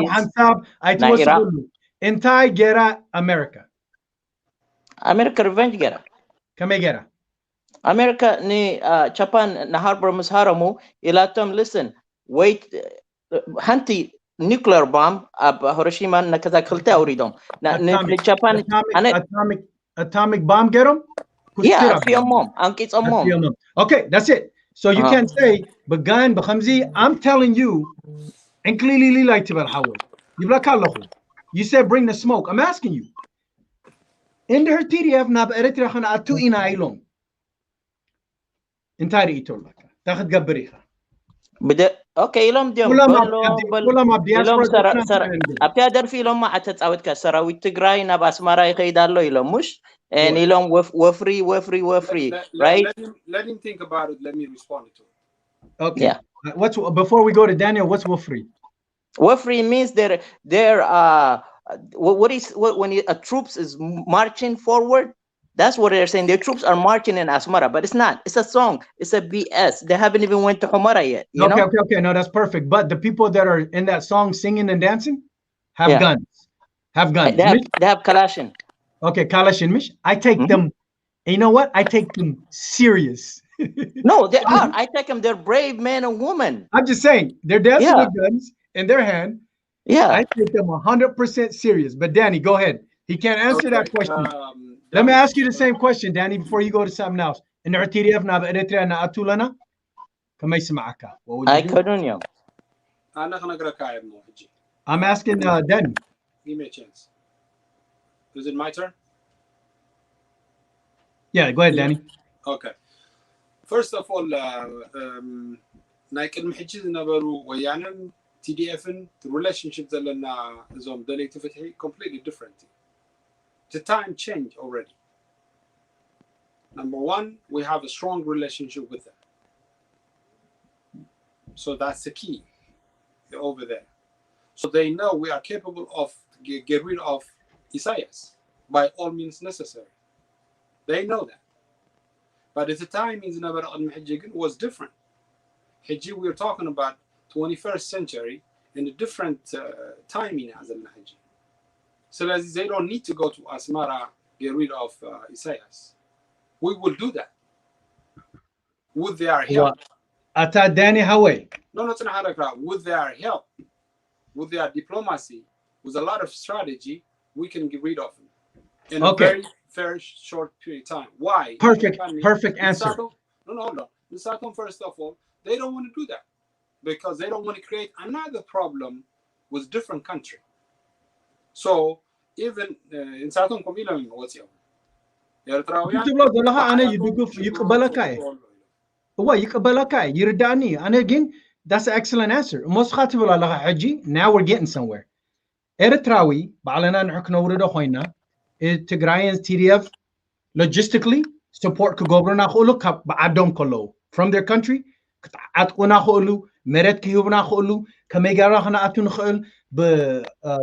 حنساب أي توصلوا انتاي جرا أمريكا
ريفنج جرا
كم جرا
أمريكا ني Japan نهاربر مسهرمو إلى توم listen wait هنتي nuclear bomb هيروشيما نكذا كلتا أريدهم Japan
atomic bomb جرم
yeah في أمم أنكيت أمم
okay that's it so you can't say بجان بخمزي I'm telling you and clearly like تبى الحول يبلك الله you said bring the smoke I'm asking you in her TDF ناب إريتريا خنا أتو إنا إيلون انت ريتول لك تاخد قبريها
بدأ اوكي لهم ديم
كلهم دياسبورا
ابتدر في لهم ما اتتصاوت كسراويت تግራይ ናብ አስመራ ይኸይዳሎ ኢሎም ሙሽ and ኢሎም ወፍሪ right
let him think about it let me respond to it
okay yeah. What's before we go to Daniel what's wafri
means they're when a troops is marching forward. That's what they're saying. Their troops are marching in Asmara, but it's not. It's a song. It's a BS. They haven't even went to Humara yet. You know?
Okay. No, that's perfect. But the people that are in that song singing and dancing have guns.
They have Kalashin.
Okay, Kalashin, Mish. I take them. And you know what? I take them serious.
No, they are. I take them. They're brave men and women.
I'm just saying. They're dancing with guns in their hand.
Yeah.
I take them 100% serious. But Danny, go ahead. He can't answer that question. Let me ask you the same question, Danny, before you go to something else. In Eritrea na Eritrea na atulana kama isma'aka.
I couldn't know.
I'm asking Danny.
Give me a chance. Is it my turn?
Yeah, go ahead, Danny.
Okay. First of all, نايكل محجز نبرو ويانا TDF the relationship زلنا زوم دليت فتحي completely different. The time changed already. Number one, we have a strong relationship with them. So that's the key over there. So they know we are capable of get rid of Isaias by all means necessary. They know that. But at the time in Nabar al-Muhajjigin was different. Hijji, we're talking about 21st century in a different timing as al-Muhajjigin. So they don't need to go to Asmara, get rid of Isaias. We will do that with their help.
Ata Danny Hawaii.
No, not with their help, with their diplomacy, with a lot of strategy, we can get rid of them in a very short period of time. Why?
Perfect answer.
No, hold on. The second, first of all, they don't want to do that.
because they don't want to create another problem with different country. So even in Saturn Comilon, what's your
هو يقبلك يرداني أنا again that's an excellent answer most خاطب ولا لها حجي now we're getting somewhere إرتراوي بعلنا نحكنا ورده خوينا Tigrayans TDF logistically support كجوبرنا خلو بعدهم كله from their country عتقنا خلو مرت كيوبنا خلو كميجارا خنا أتون خل ب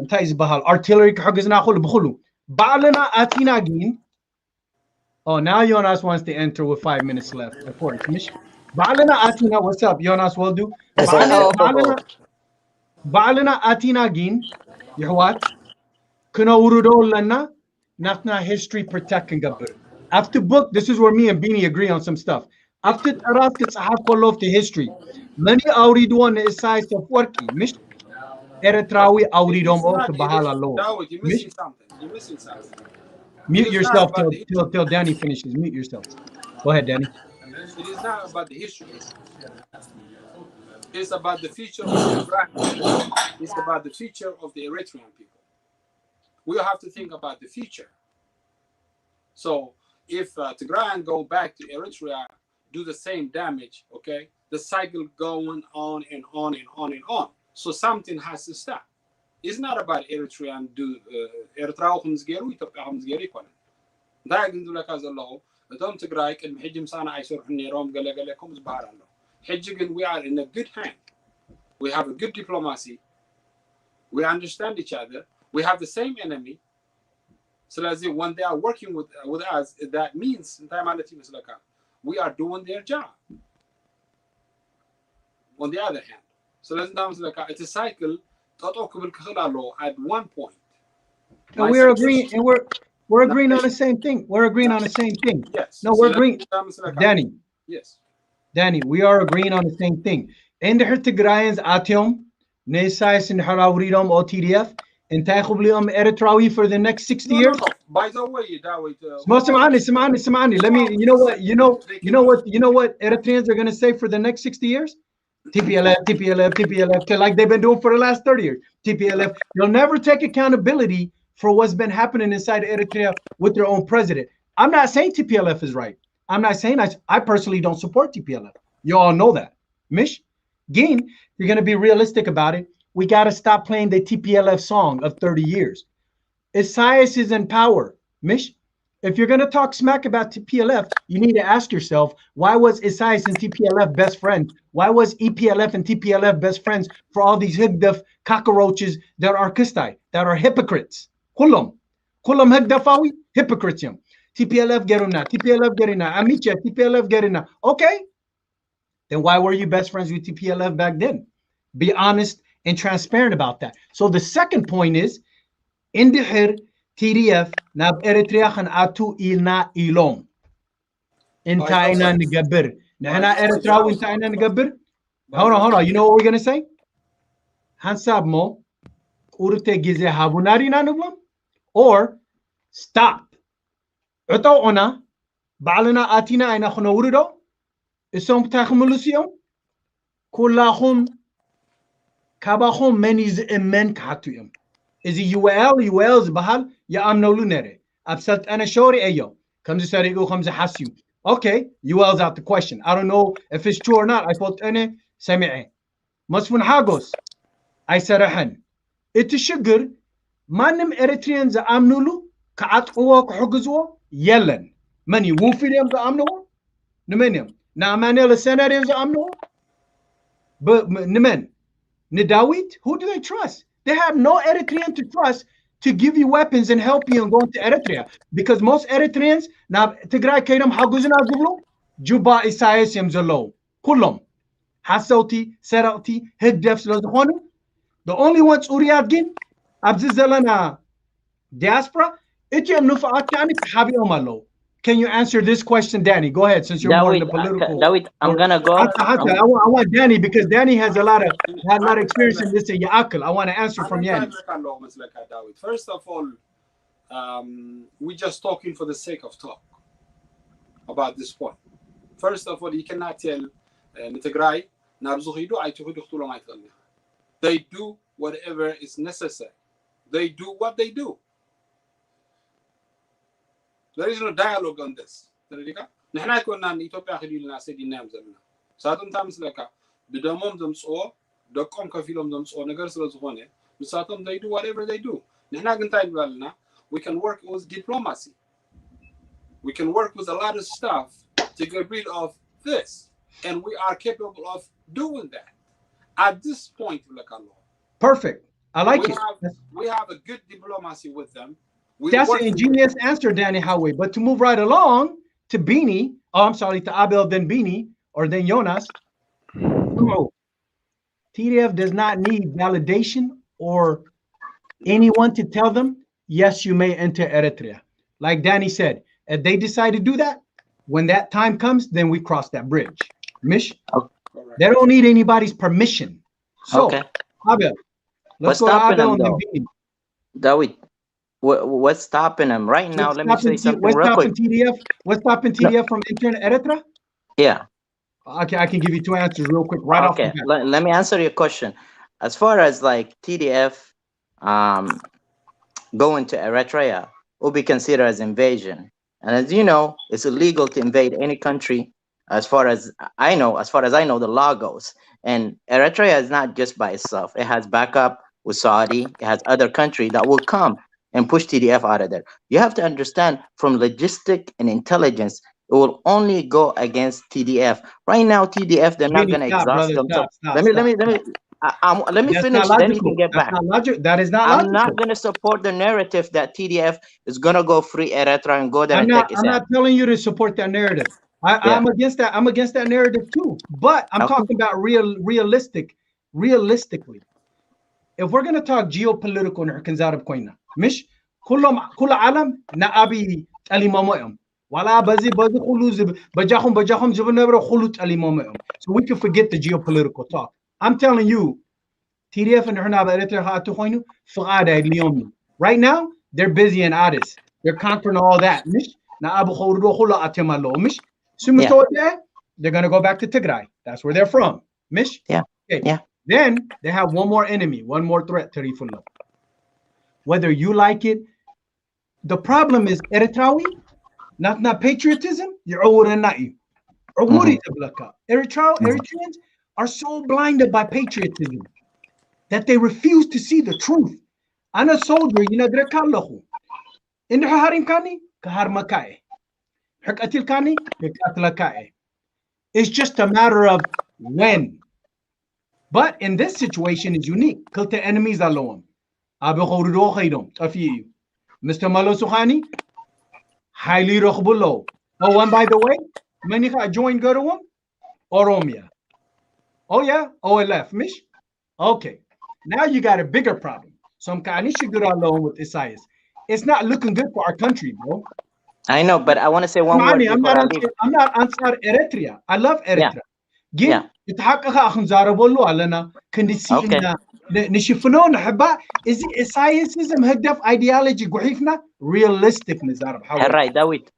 تايز بهال artillery كحجزنا خلو بخلو بعلنا أتينا جين. Oh, now Jonas wants to enter with 5 minutes left. Of course, Mish. Ba'alina Atina, what's up? Jonas will do. Ba'alina Atina gin. Yahwat. Kuna urudo lana. Nafna history protecting gabur. After book, this is where me and Beanie agree on some stuff. After Taraf gets a half call off the history. Many Auriduan is size of worky. Mish. Eretrawi Auridom of the Bahala law.
You're missing something. You're missing something.
Mute yourself till Danny finishes. Mute yourself. Go ahead, Danny.
It is not about the history. It's about the future of the black people. It's about the future of the Eritrean people. We have to think about the future. So if Tigrayan go back to Eritrea, do the same damage, okay? The cycle going on and on and on and on. So something has to stop. It's not about Eritrea and do Eritrea وخمزجيرو يتبقى خمزجيري كنا. ده يقول لك هذا الله. دوم تقرأي كل حجم سنة عيسور حنيرهم قال لكم زبار الله. حجم we are in a good hand. We have a good diplomacy. We understand each other. We have the same enemy. So as when they are working with us, that means we are doing their job. On the other hand, so it's a cycle. At one point,
and we're agreeing, and we're agreeing on the same thing. We're agreeing on the same thing.
Yes.
No, we're agreeing. Danny.
Yes.
Danny, we are agreeing on the same thing. And the Tigrayans Atium, Nesais and Harawridom or TDF, and Tachublium Eritrawi for the next 60 years.
No. By the way,
Samani. Let me, you know what Eritreans are going to say for the next 60 years? TPLF, like they've been doing for the last 30 years. TPLF, you'll never take accountability for what's been happening inside Eritrea with their own president. I'm not saying TPLF is right. I'm not saying I personally don't support TPLF. You all know that. Mish, Gin, you're going to be realistic about it. We got to stop playing the TPLF song of 30 years. Isaias is in power. Mish, if you're going to talk smack about TPLF, you need to ask yourself, why was Isaias and TPLF best friends? Why was EPLF and TPLF best friends for all these higdaf cockroaches that are kistai, that are hypocrites? Kullum higdafawi, hypocrites. TPLF geruna, TPLF gerina, amicha, TPLF gerina. Okay. Then why were you best friends with TPLF back then? Be honest and transparent about that. So the second point is, indihir TDF nab Eritrea khan atu ilna ilom. Intaina nigabir. Nahana Eritrea intaina nigabir. Hold on. You know what we're gonna say? Hansab mo urte gize habunari nanublam, or stop. Uto ona ba'alana atina aina khuna urido. Isom takhmulusiyo. Kullahum kabahum meniz emen katuyum. Is he UL is bahal ya amno lunere. Absat ana shori ayo. Comes to sarigo comes hasyu. Okay, UL's out the question. I don't know if it's true or not. I thought ane sami'e. Masfun hagos. I sarahan. It is sugar. Manim Eritreans amnulu ka'atwa kuhuguzwa yellen. Mani wufiriam za amno. Numenium. Na manela senators amno. But Nimen. Nidawit, who do they trust? They have no Eritrean to trust to give you weapons and help you in going to Eritrea. Because most Eritreans, now Tigray Kaidam Haguzina Gublu, Juba Isaias Yamzalo, Kulum, Hasoti, Serati, Hegdefs Lazhonu. The only ones Uriadgin, Abzizalana Diaspora, Ityam Nufa Atani, Habi Omalo. Can you answer this question, Danny? Go ahead, since you're more in the political.
David, I'm gonna go.
I want Danny, because Danny has a lot of experience in this in Yaakal. I want to answer from Yanni.
First of all, we're just talking for the sake of talk about this point. First of all, you cannot tell Tigray They do whatever is necessary. They do what they do. There is no dialogue on this. نحن كنا ان اثيوبيا خلينا سيدنا مزلنا ساتم تامس لك بدمهم دمصو دقم كفيلهم دمصو ነገር ስለዝሆነ ምሳቶም they do whatever they do نحن ግን ታይባልና we can work with diplomacy. We can work with a lot of stuff to get rid of this, and we are capable of doing that at this point.
Perfect. I like it.
We have a good diplomacy with them.
That's an ingenious answer, Danny Howie. But to move right along to Beanie, to Abel, then Beanie, or then Jonas. No. TDF does not need validation or anyone to tell them, yes, you may enter Eritrea. Like Danny said, if they decide to do that, when that time comes, then we cross that bridge. Mish, they don't need anybody's permission. So, Abel, let's go to Abel and then Beanie.
David, what's stopping them right now? Let me say something real quick.
What's stopping TDF from entering Eritrea?
Yeah.
Okay, I can give you two answers real quick right off the bat.
Let me answer your question. As far as like TDF going to Eritrea will be considered as invasion. And as you know, it's illegal to invade any country as far as I know, the law goes. And Eritrea is not just by itself. It has backup with Saudi. It has other countries that will come and push TDF out of there. You have to understand from logistic and intelligence, it will only go against TDF. Right now, TDF, they're not going to exhaust themselves. Let me finish, then you can get back.
That is not logical.
I'm not going to support the narrative that TDF is going to go free Eritrea and go there
I'm not telling you to support that narrative. I'm against that. I'm against that narrative too. But I'm talking about realistically. If we're going to talk geopolitical, مش كل عالم نابي تليمامهم ولا بزي خلوز بجاهم جبنا خلوت تليمامهم. So we can forget the geopolitical talk. I'm telling you, TDF and Eritrea right now they're busy in Addis. They're conquering all that. They're gonna go back to Tigray. That's where they're from. Mish?
Yeah.
Okay.
Yeah.
Then they have one more enemy, one more threat to Rifullah. Whether you like it, the problem is Eritreawi, not patriotism. Eritreans are so blinded by patriotism that they refuse to see the truth. I'm a soldier, it's just a matter of when. But in this situation is unique. Kulta enemies alone. Mr. Malosukhani, highly rokhbulo. Oh, and by the way, many joined Garuam? Oromia. Oh yeah, OLF, Mish? Okay. Now you got a bigger problem. So I'm alone with Isaias. It's not looking good for our country, bro.
I know, but I want to say one word.
I'm not answer Eritrea. I love Eritrea.
Yeah.
نشوفنون حبا is Isaiasism هدف ideology قحيفنا realistic نزار
حراي داويد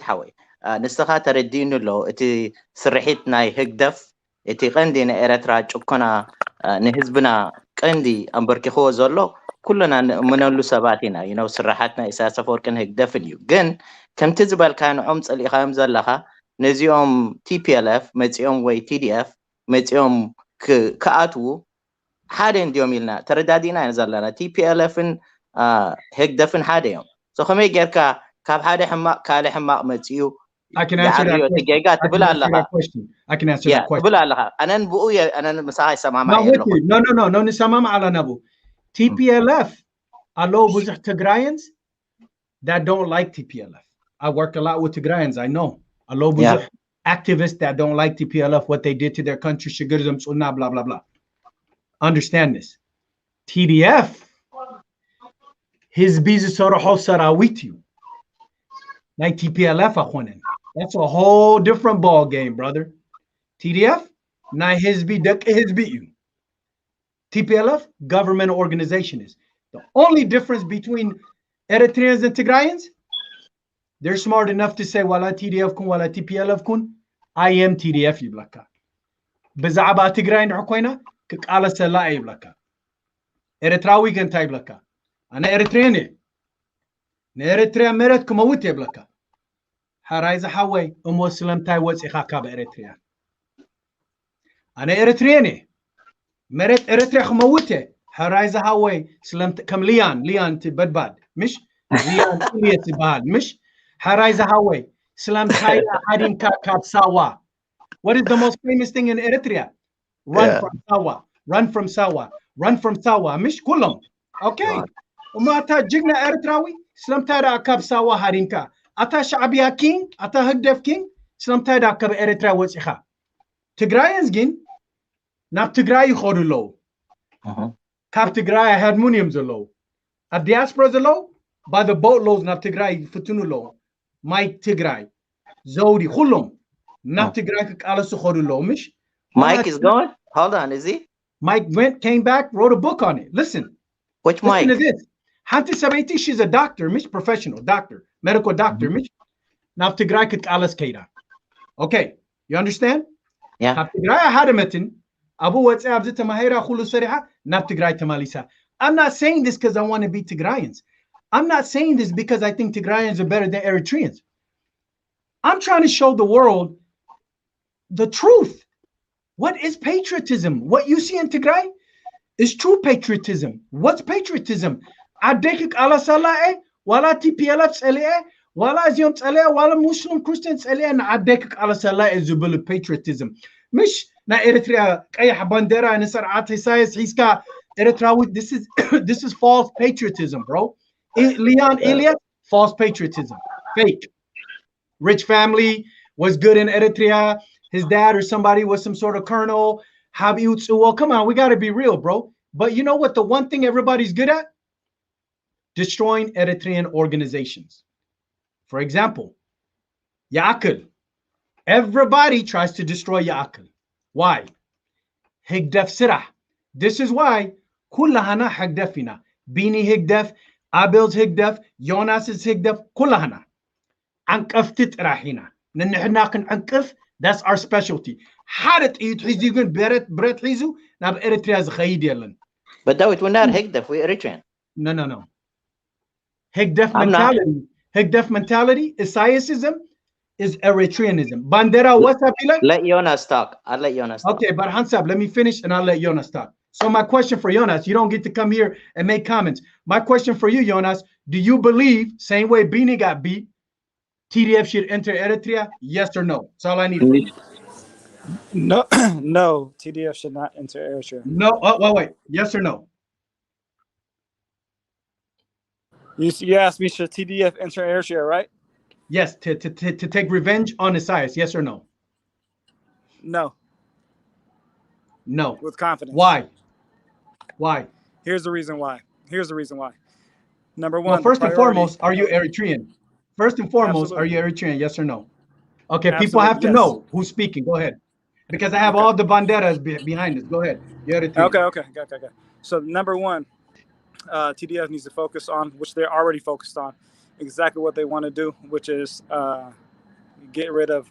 حوي نستخاطر الدين له اتي سرحتنا هدف اتي قندينا إرترا تشكنا نهزبنا قندي أمبركي خو زولو كلنا منلو سباتنا سرحتنا إساسا فوركن هدف اليو جن كم تزبال كانوا عمس اللي خام زلها نزيوم TPLF متيوم وي TDF متيوم كأتو حدا يوم يلنا تردادينا نزلنا TPLF هدفن حدا يوم سو خمي جركا كاب حدا حماق كالي حماق متيو
I can answer that question. I can answer that question.
أنا نبويا أنا مساعي سمام
No نسمام على نبو TPLF allo بزح Tigrayans that don't like TPLF. I work a lot with Tigrayans. I know allo بزح activists that don't like TPLF, what they did to their country, blah blah blah. Understand this. TDF, his business with you. Like TPLF, that's a whole different ball game, brother. TDF, not his beat you. TPLF, government organization is. The only difference between Eritreans and Tigrayans, they're smart enough to say, wala TDF kun, wala TPLF kun, I am TDF, you blaka. بزعبا تجراي نحكوينا كقالة سلا يبلكا إريتراوي كنت يبلكا أنا إريتريني نإريتريا مرت كموت يبلكا حرايزة حوي مسلم تاي وصي خاكا بإريتريا أنا إريتريني مرت إريتريا خموته حرايزة حوي سلمت كم ليان تبدباد مش ليان إليا تبال مش حرايزة حوي سلام تاي حدين كاب ساوا. What is the most famous thing in Eritrea? Run from Sawa. Run from Sawa. Run from Sawa. مش كلهم. Okay. وما أتا جينا إريتراوي سلام تاي كاب ساوا حدينكا. أتا شعبيا كينج أتا هدف كينج سلام تاي كاب إريتريا وصيخا. تجراينز جين ناب تجراي خورو لو. كاب تجراي هرمونيوم زلو. A diaspora زلو. By the boatloads ناب تجراي فتونو لو. مايك تجراي. زودي كلهم. ناب تجراي كقالة سخورو لو مش.
Mike is gone? Hold on, is he?
Mike went, came back, wrote a book on it. Listen.
Which
Listen
Mike?
to this. Hanti Sabaiti, she's a doctor, Mish, professional doctor, medical doctor, Mish. Now Tigray kit alas Keita. Okay, you understand?
Yeah.
Now Tigray hadametin, Abu WhatsApp zita mahera khulu sariha, now Tigray tamalisa. I'm not saying this because I want to be Tigrayans. I'm not saying this because I think Tigrayans are better than Eritreans. I'm trying to show the world the truth. What is patriotism? What you see in Tigray is true patriotism. What's patriotism? Adekik ala salae, wala TPLF salae, wala Zion salae, wala Muslim Christians salae, and adekik ala salae is zubul patriotism. Mish na Eritrea kaya bandera and Isaias Hiska Eritrea. This is false patriotism, bro. Leon Elias, false patriotism, fake. Rich family was good in Eritrea. His dad or somebody was some sort of colonel. Well, come on, we got to be real, bro. But you know what? The one thing everybody's good at? Destroying Eritrean organizations. For example, Yaakov. Everybody tries to destroy Yaakov. Why? Higdef Sirah. This is why Kullahana Higdefina. Bini Higdef, Abel's Higdef, Jonas's Higdef, Kullahana. Ankaftit Rahina. Nanahnakan Ankaf. That's our specialty. Hadat Eritrean Beret Hizu, now Eritrea's Khaydialan.
But that we're not Higdef, we're Eritrean.
No. Higdef mentality. Higdef mentality, Isaiasism is Eritreanism. Bandera, what's up, Eli?
Let Jonas talk. I'll let Jonas talk.
Okay, but Hansab, let me finish and I'll let Jonas talk. So my question for Jonas, you don't get to come here and make comments. My question for you, Jonas, do you believe, same way Bini got beat, TDF should enter Eritrea? Yes or no? That's all I need from you.
No, no, TDF should not enter Eritrea.
No, wait. Yes or no?
You asked me, should TDF enter Eritrea, right?
Yes, to take revenge on Isaias. Yes or no?
No.
No.
With confidence.
Why? Why?
Here's the reason why. Number one.
Well, first and foremost, are you Eritrean? First and foremost,
Absolutely.
Are you Eritrean? Yes or no? Okay,
Absolutely,
people have to
yes.
know who's speaking. Go ahead. Because I have all the banderas behind us. Go ahead. You're Eritrean.
Okay. So number one, TDF needs to focus on, which they're already focused on, exactly what they want to do, which is get rid of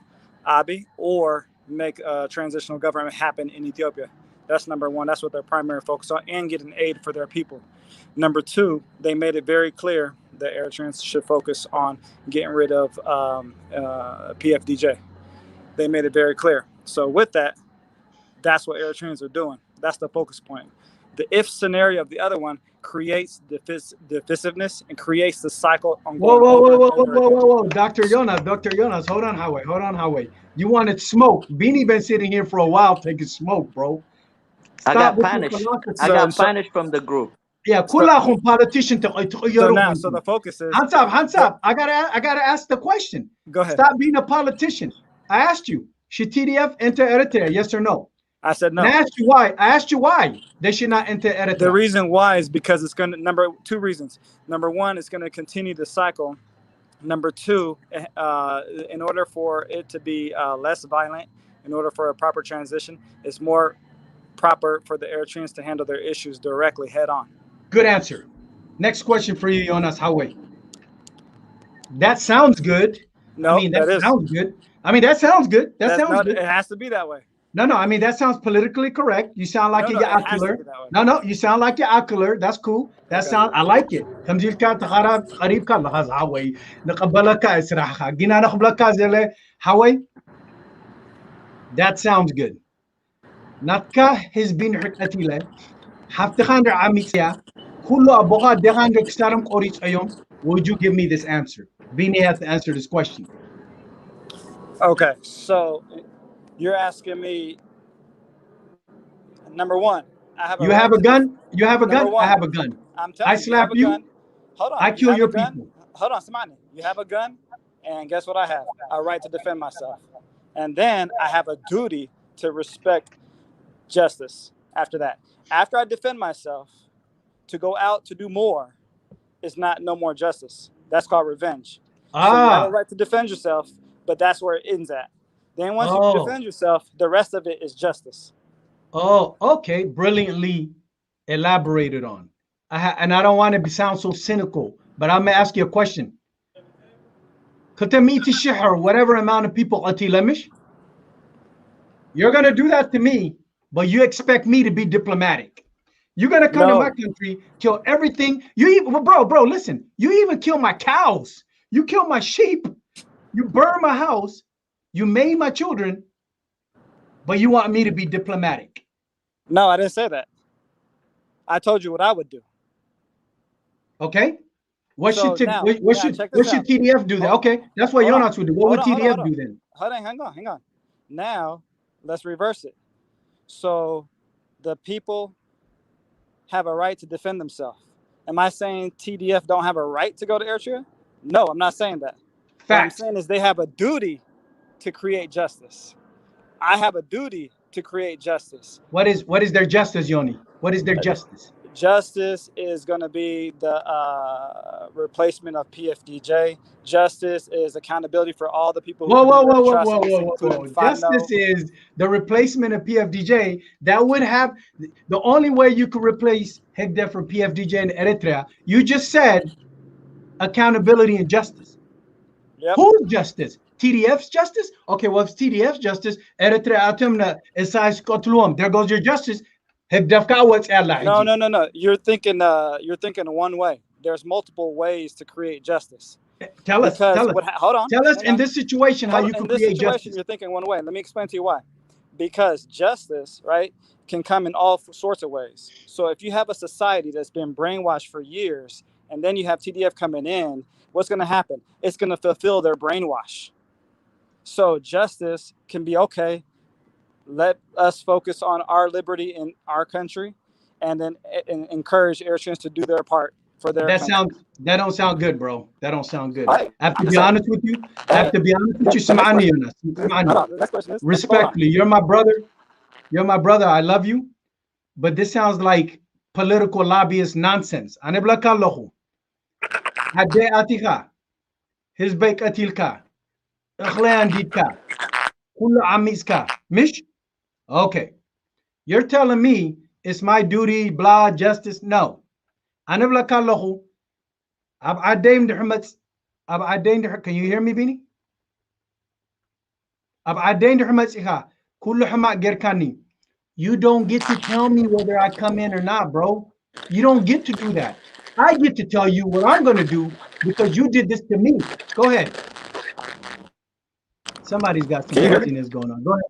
Abiy or make a transitional government happen in Ethiopia. That's number one. That's what their primary focus on, and get an aid for their people. Number two, they made it very clear that Eritreans should focus on getting rid of PFDJ. They made it very clear. So with that, that's what Eritreans are doing. That's the focus point. The if scenario of the other one creates divisiveness and creates the cycle on going
Whoa. Dr. Jonas, hold on, Howie. You wanted smoke. Beanie been sitting here for a while taking smoke, bro.
I got punished from the group.
Yeah, politician. So
the focus is
Hansab. I gotta ask the question.
Go ahead.
Stop being a politician. I asked you, should TDF enter Eritrea? Yes or no?
I said no.
And I asked you why they should not enter Eritrea.
The reason why is because it's going to two reasons. Number one, it's going to continue the cycle. Number two, in order for it to be less violent, in order for a proper transition, it's more proper for the Eritreans to handle their issues directly head on.
Good answer. Next question for you, Jonas. Howie. That sounds good.
No,
that sounds good. That sounds good.
It has to be that way.
No, I mean, that sounds politically correct. You sound like
No,
you're
it has to
ocular.
be that way.
No, you sound like you're ocular. That's cool. That
Okay.
sound, I like it. تمجيل كات خراب قريب كات لخاز هاوي نقبلك إسراحة جينا نقبلك زله هاوي. That sounds good. Natka has been حكتيله حفتخان عميتيا كله أبوها دهان ركسارم قريش أيوم. Would you give me this answer? Bini has to answer this question.
Okay, so you're asking me, number one, I have a
You
right
have a
to
gun? You have a
number
gun? I
one,
have a gun.
I'm
I
telling you, you have
slap
a
you.
gun. Hold on.
I
You
kill
have
your
a gun.
people.
Hold on, Samani. You have a gun, and guess what I have? A right to defend myself. And then I have a duty to respect justice after that. After I defend myself, to go out to do more is not no more justice. That's called revenge. So you have a right to defend yourself, but that's where it ends at. Then once you defend yourself, the rest of it is justice.
Oh, okay. Brilliantly elaborated on. And I don't want to sound so cynical, but I'm gonna ask you a question. كتميت الشحر, whatever amount of people أتيلمش, you're gonna do that to me, but you expect me to be diplomatic. You're gonna come to
No.
my country, kill everything. You even, bro, listen. You even kill my cows. You kill my sheep. You burn my house. You made my children, but you want me to be diplomatic.
No, I didn't say that. I told you what I would do.
Okay. What
So
should
now,
what should TDF do then? Okay, that's what Jonas would do. What would TDF do then?
Hold on, hang on. Now, let's reverse it. So, the people have a right to defend themselves. Am I saying TDF don't have a right to go to Eritrea? No, I'm not saying that.
Fact.
What I'm saying is they have a duty to create justice. I have a duty to create justice.
What is their justice, Yoni? What is their justice?
Justice is going to be the replacement of PFDJ. Justice is accountability for all the people who committed atrocities, including
Justice is the replacement of PFDJ. That would have the only way you could replace Hegde for PFDJ in Eritrea. You just said accountability and justice.
Yep.
Whose justice? TDF's justice? Okay, well, if it's TDF's justice, Eritrea atumna Isaias kotluam. There goes your justice.
No. You're thinking one way. There's multiple ways to create justice.
Tell us.
Hold on.
Tell us in this situation how you can create justice.
You're thinking one way. Let me explain to you why. Because justice, right, can come in all sorts of ways. So if you have a society that's been brainwashed for years, and then you have TDF coming in, what's going to happen? It's going to fulfill their brainwash. So justice can be okay. Let us focus on our liberty in our country, and then encourage Eritreans to do their part for their country.
That don't sound good, bro. That don't sound good. I have to be honest with you. Samani, respectfully, you're my brother. I love you. But this sounds like political lobbyist nonsense. Anebla kallohu. Ade atika. Hizbek atilka. Akhlayan didka. Kullu amiska. Mish? Okay. You're telling me it's my duty, blah, justice? No. Anebla kallohu. Can you hear me, Bini? You don't get to tell me whether I come in or not, bro. You don't get to do that. I get to tell you what I'm going to do because you did this to me. Go ahead. Somebody's got some craziness going on. Go ahead.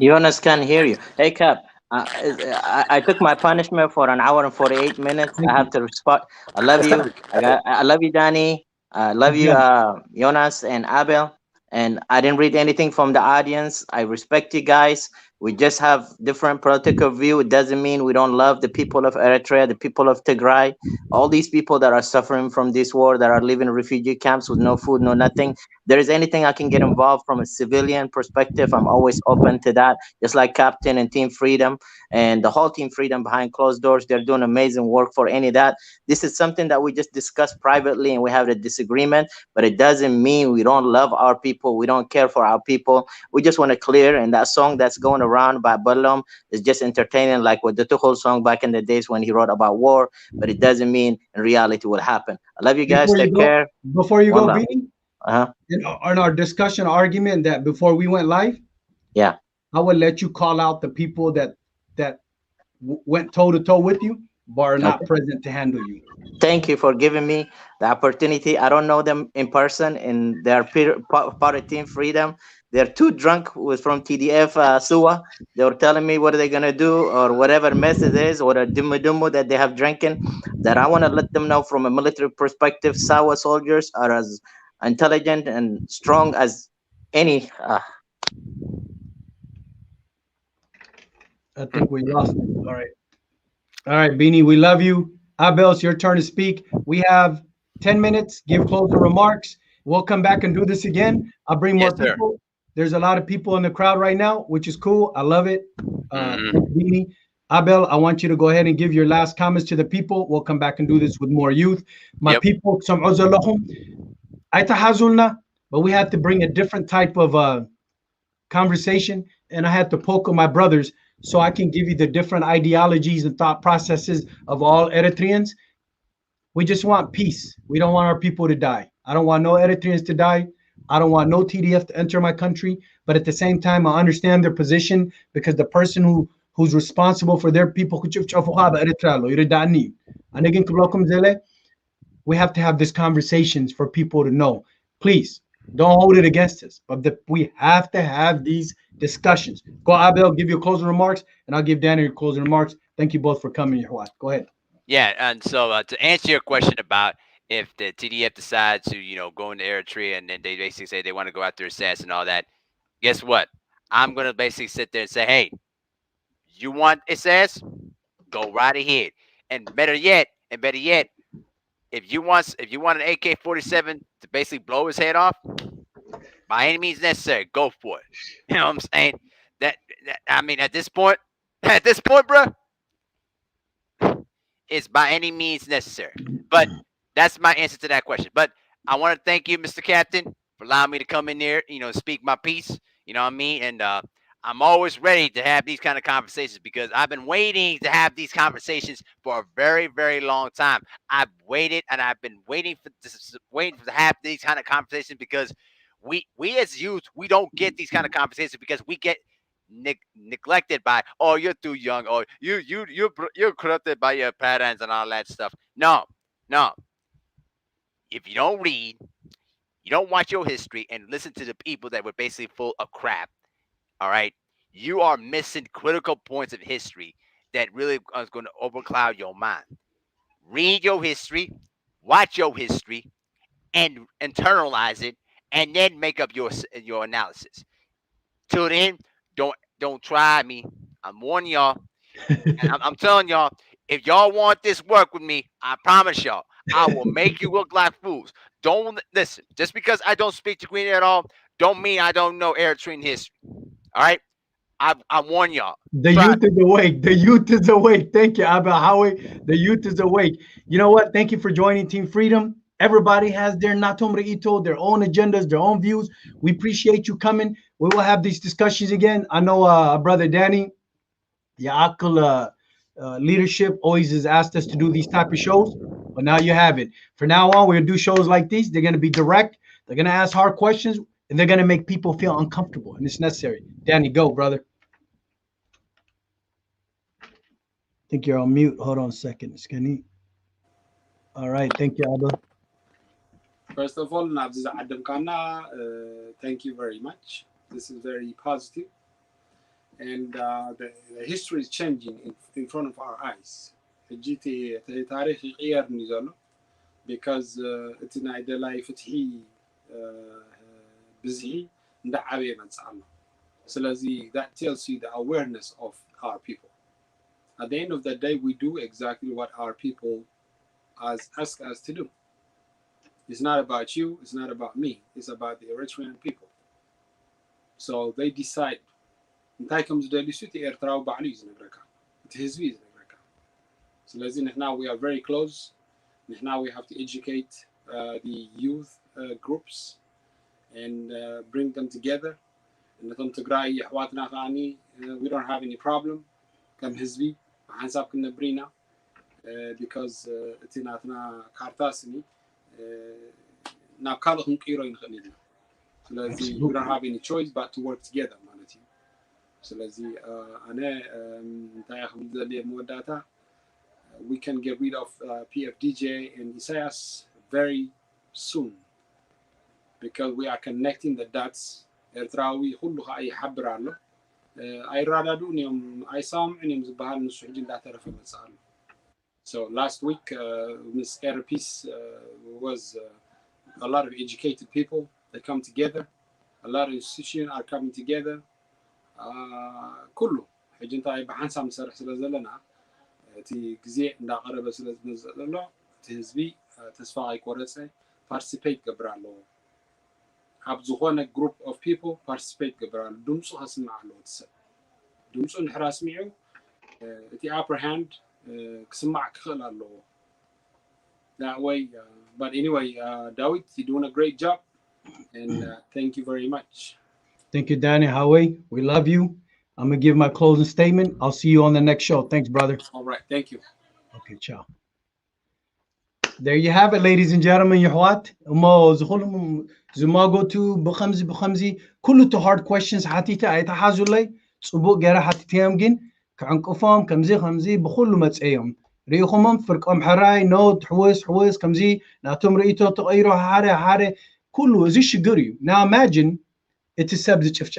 Jonas can hear you. Hey, Cap. I took my punishment for 1 hour and 48 minutes. I have to respond. I love you. I love you, Danny. I love you, Jonas and Abel. And I didn't read anything from the audience. I respect you guys. We just have different political view. It doesn't mean we don't love the people of Eritrea, the people of Tigray, all these people that are suffering from this war, that are living in refugee camps with no food, no nothing. There is anything I can get involved from a civilian perspective, I'm always open to that. Just like Captain and Team Freedom and the whole Team Freedom behind closed doors, they're doing amazing work for any of that. This is something that we just discussed privately and we have a disagreement, but it doesn't mean we don't love our people. We don't care for our people. We just want to clear. And that song that's going around by Balam is just entertaining, like what the Tuchel song back in the days when he wrote about war, but it doesn't mean in reality what happened. I love you guys. Take care.
Before you go, Beanie, in our discussion argument that before we went live,
Yeah.
I would let you call out the people that went toe to toe with you, but are not
Okay.
present to handle you.
Thank you for giving me the opportunity. I don't know them in person, and they're part of Team Freedom. They're too drunk with from TDF SUA. They were telling me what are they gonna do or whatever mess it is or a dumu that they have drinking. That I want to let them know from a military perspective, SAWA soldiers are as intelligent and strong as any.
I think we lost him. All right, Beanie, we love you. Abel, it's your turn to speak. We have 10 minutes. Give closing remarks. We'll come back and do this again. I'll bring more
Yes, sir.
people. There's a lot of people in the crowd right now, which is cool. I love it. Thanks, Beanie. Abel, I want you to go ahead and give your last comments to the people. We'll come back and do this with more youth. My
Yep.
people, but we had to bring a different type of conversation, and I had to poke on my brothers so I can give you the different ideologies and thought processes of all Eritreans. We just want peace. We don't want our people to die. I don't want no Eritreans to die. I don't want no TDF to enter my country. But at the same time, I understand their position because the person who's responsible for their people, we have to have these conversations for people to know. Please don't hold it against us, but we have to have these discussions. Go, Abel, give your closing remarks, and I'll give Danny your closing remarks. Thank you both for coming, Yahweh. Go ahead.
Yeah, and so to answer your question about if the TDF decides to, go into Eritrea and then they basically say they want to go after Assas and all that, guess what? I'm gonna basically sit there and say, hey, you want Assas? Go right ahead. And better yet, if you want an AK-47 to basically blow his head off, by any means necessary, go for it. You know what I'm saying? I mean, at this point, bro, it's by any means necessary. But that's my answer to that question. But I want to thank you, Mr. Captain, for allowing me to come in there, speak my piece. You know what I mean? And I'm always ready to have these kind of conversations because I've been waiting to have these conversations for a very, very long time. I've waited and I've been waiting to have these kind of conversations because we as youth, we don't get these kind of conversations because we get neglected by, oh, you're too young, or you're corrupted by your parents and all that stuff. No. If you don't read, you don't watch your history and listen to the people that were basically full of crap, all right, you are missing critical points of history that really is going to overcloud your mind. Read your history, watch your history, and internalize it, and then make up your analysis. Till then, don't try me. I'm warning y'all, and I'm telling y'all, if y'all want this work with me, I promise y'all, I will make you look like fools. Don't listen. Just because I don't speak to Green at all, don't mean I don't know Eritrean history. All right, I warn y'all.
The youth is awake. The youth is awake. Thank you, Abel Howie. The youth is awake. You know what? Thank you for joining Team Freedom. Everybody has their Natomre Ito, their own agendas, their own views. We appreciate you coming. We will have these discussions again. I know brother Danny, Yaakul leadership always has asked us to do these type of shows, but now you have it. From now on, we're gonna do shows like these. They're gonna be direct. They're gonna ask hard questions, and they're gonna make people feel uncomfortable, and it's necessary. Danny, go, brother. I think you're on mute. Hold on a second. Skinny. All right. Thank you, Abba.
First of all, thank you very much. This is very positive. And the history is changing in front of our eyes. Because it's an ideal busy so that tells you the awareness of our people. At the end of the day, we do exactly what our people ask us to do. It's not about you, it's not about me, it's about the Eritrean people. So they decide. Now we are very close. Now we have to educate the youth groups and bring them together. We don't have any problem. Because ናብ ካልእ ክንቅይሮ ይንኽእል ኢና ስለዚ we don't have any choice but to work together ማለት እዩ ስለዚ ኣነ እንታይ ክብል ዘልየ መወዳእታ we can get rid of PFDJ and Isaias very soon because we are connecting the dots ኤርትራዊ ኩሉ ከዓ ይሓብር ኣሎ ኣይራዳዱን እዮም ኣይሰምዑን እዮም ዝበሃል ንሱ ሕጂ እንዳተረፈ መፅእ ኣሎ So last week, Ms. T.R.A.P was a lot of educated people that come together. A lot of institutions are coming together. كله حجي انت بحنسا مسرح سلازلنا تي جزء دا قرب سلازلنا تهزبي تسفاعي كورسي participate قبرالو أبزخونا group of people participate قبرالو دمسو هسمع له تسل دمسو نحراس ميعو تي upper hand كسمع كخل له that way but anyway David you're doing a great job and thank you very much.
Thank you, Danny Howie. We love you. I'm going to give my closing statement. I'll see you on the next show. Thanks, brother.
All right. Thank you.
Okay, ciao. There you have it, ladies and gentlemen. Yahwat. Zumago to Bukhamzi. Kulu to hard questions. Hatita Aitahazule. Subu Gera Hatitiamgin. Kankofam, Kamzi, Hamzi, Bukulu Matsayam. Rihomam, Furkom Harai, no, Hwes, Kamzi, Natum Rito, Toiro, Hare. Kulu, Zishiguri. Now imagine. It's a subject of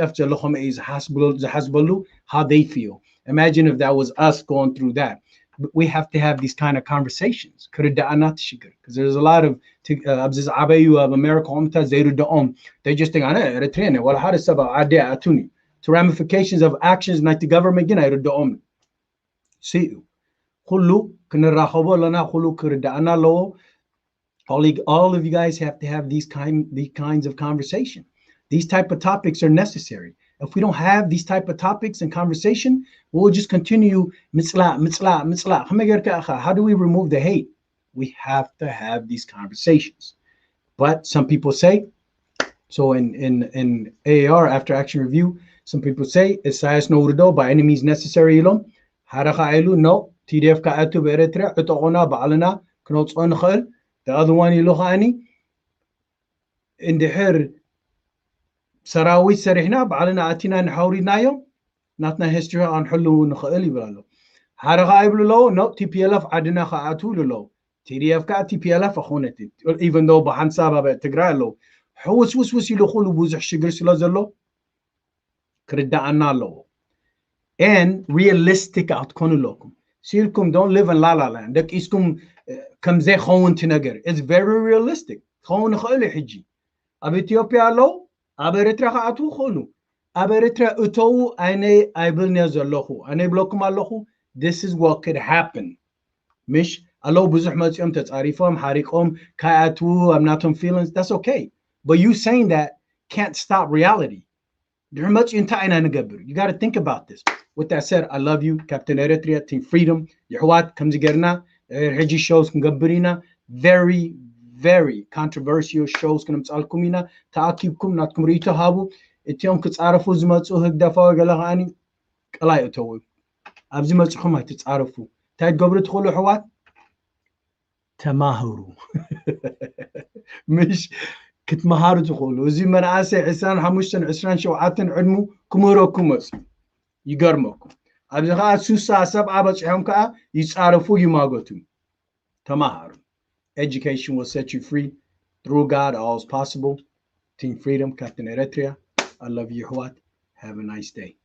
how they feel. Imagine if that was us going through that. But we have to have these kind of conversations. Because there's a lot of America, they just think, to ramifications of actions like the government. See, all of you guys have to have these kinds of conversations. These type of topics are necessary. If we don't have these type of topics and conversation, we'll just continue mitzla. How do we remove the hate? We have to have these conversations. But some people say, so in AAR, after action review, some people say, Isaias no urdo by any means necessary. No, TDF ka'atu Eritrea, utogona ba'alana, knots on the other one ilohani in the her سراوي سرحنا بعلنا أتينا نحورينا يوم ناتنا history عن حلو نخالي بلالو حرقة قبل لو no TPLF عدنا خاطول لو TDF كا TPLF أخونتي even though بحن سبب تقرأ له وس يلخلو بوزح شجر سلازلو كردعنا له and realistic outكون لكم سيركم don't live in la la land دك إسكم كم زي خون تنجر it's very realistic خون خالي حجي أب إثيوبيا لو أبريترا خاطو خلو أبريترا أتو أنا أبلني زلخو أنا بلوكم اللخو this is what could happen مش الله بزح ما تيم تتعرفهم حريقهم كأتو I'm not on feelings that's okay but you saying that can't stop reality there much in time you got to think about this with that said I love you Captain Eritrea Team Freedom يحوات كم زجرنا هجي shows كنقبرينا very controversial shows كنا مسألكمينا تعاقبكم ناتكم ريتو هابو اتيوم كتعرفوا زماتو هك دفاع قلغاني قلاي اتوي ابزي ماتكم هتتعرفوا تاي قبر تدخلوا حوات تماهروا مش كتمهاروا تدخلوا زي منعاسي حسان حموشتن عسران شوعاتن علمو كموروكم يقرموكم ابزي خاات سوسا سبعة بچحهم كا يتعرفوا يماغوتو تماهروا Education will set you free. Through God, all is possible. Team Freedom, Captain Eritrea. I love you, Huat. Have a nice day.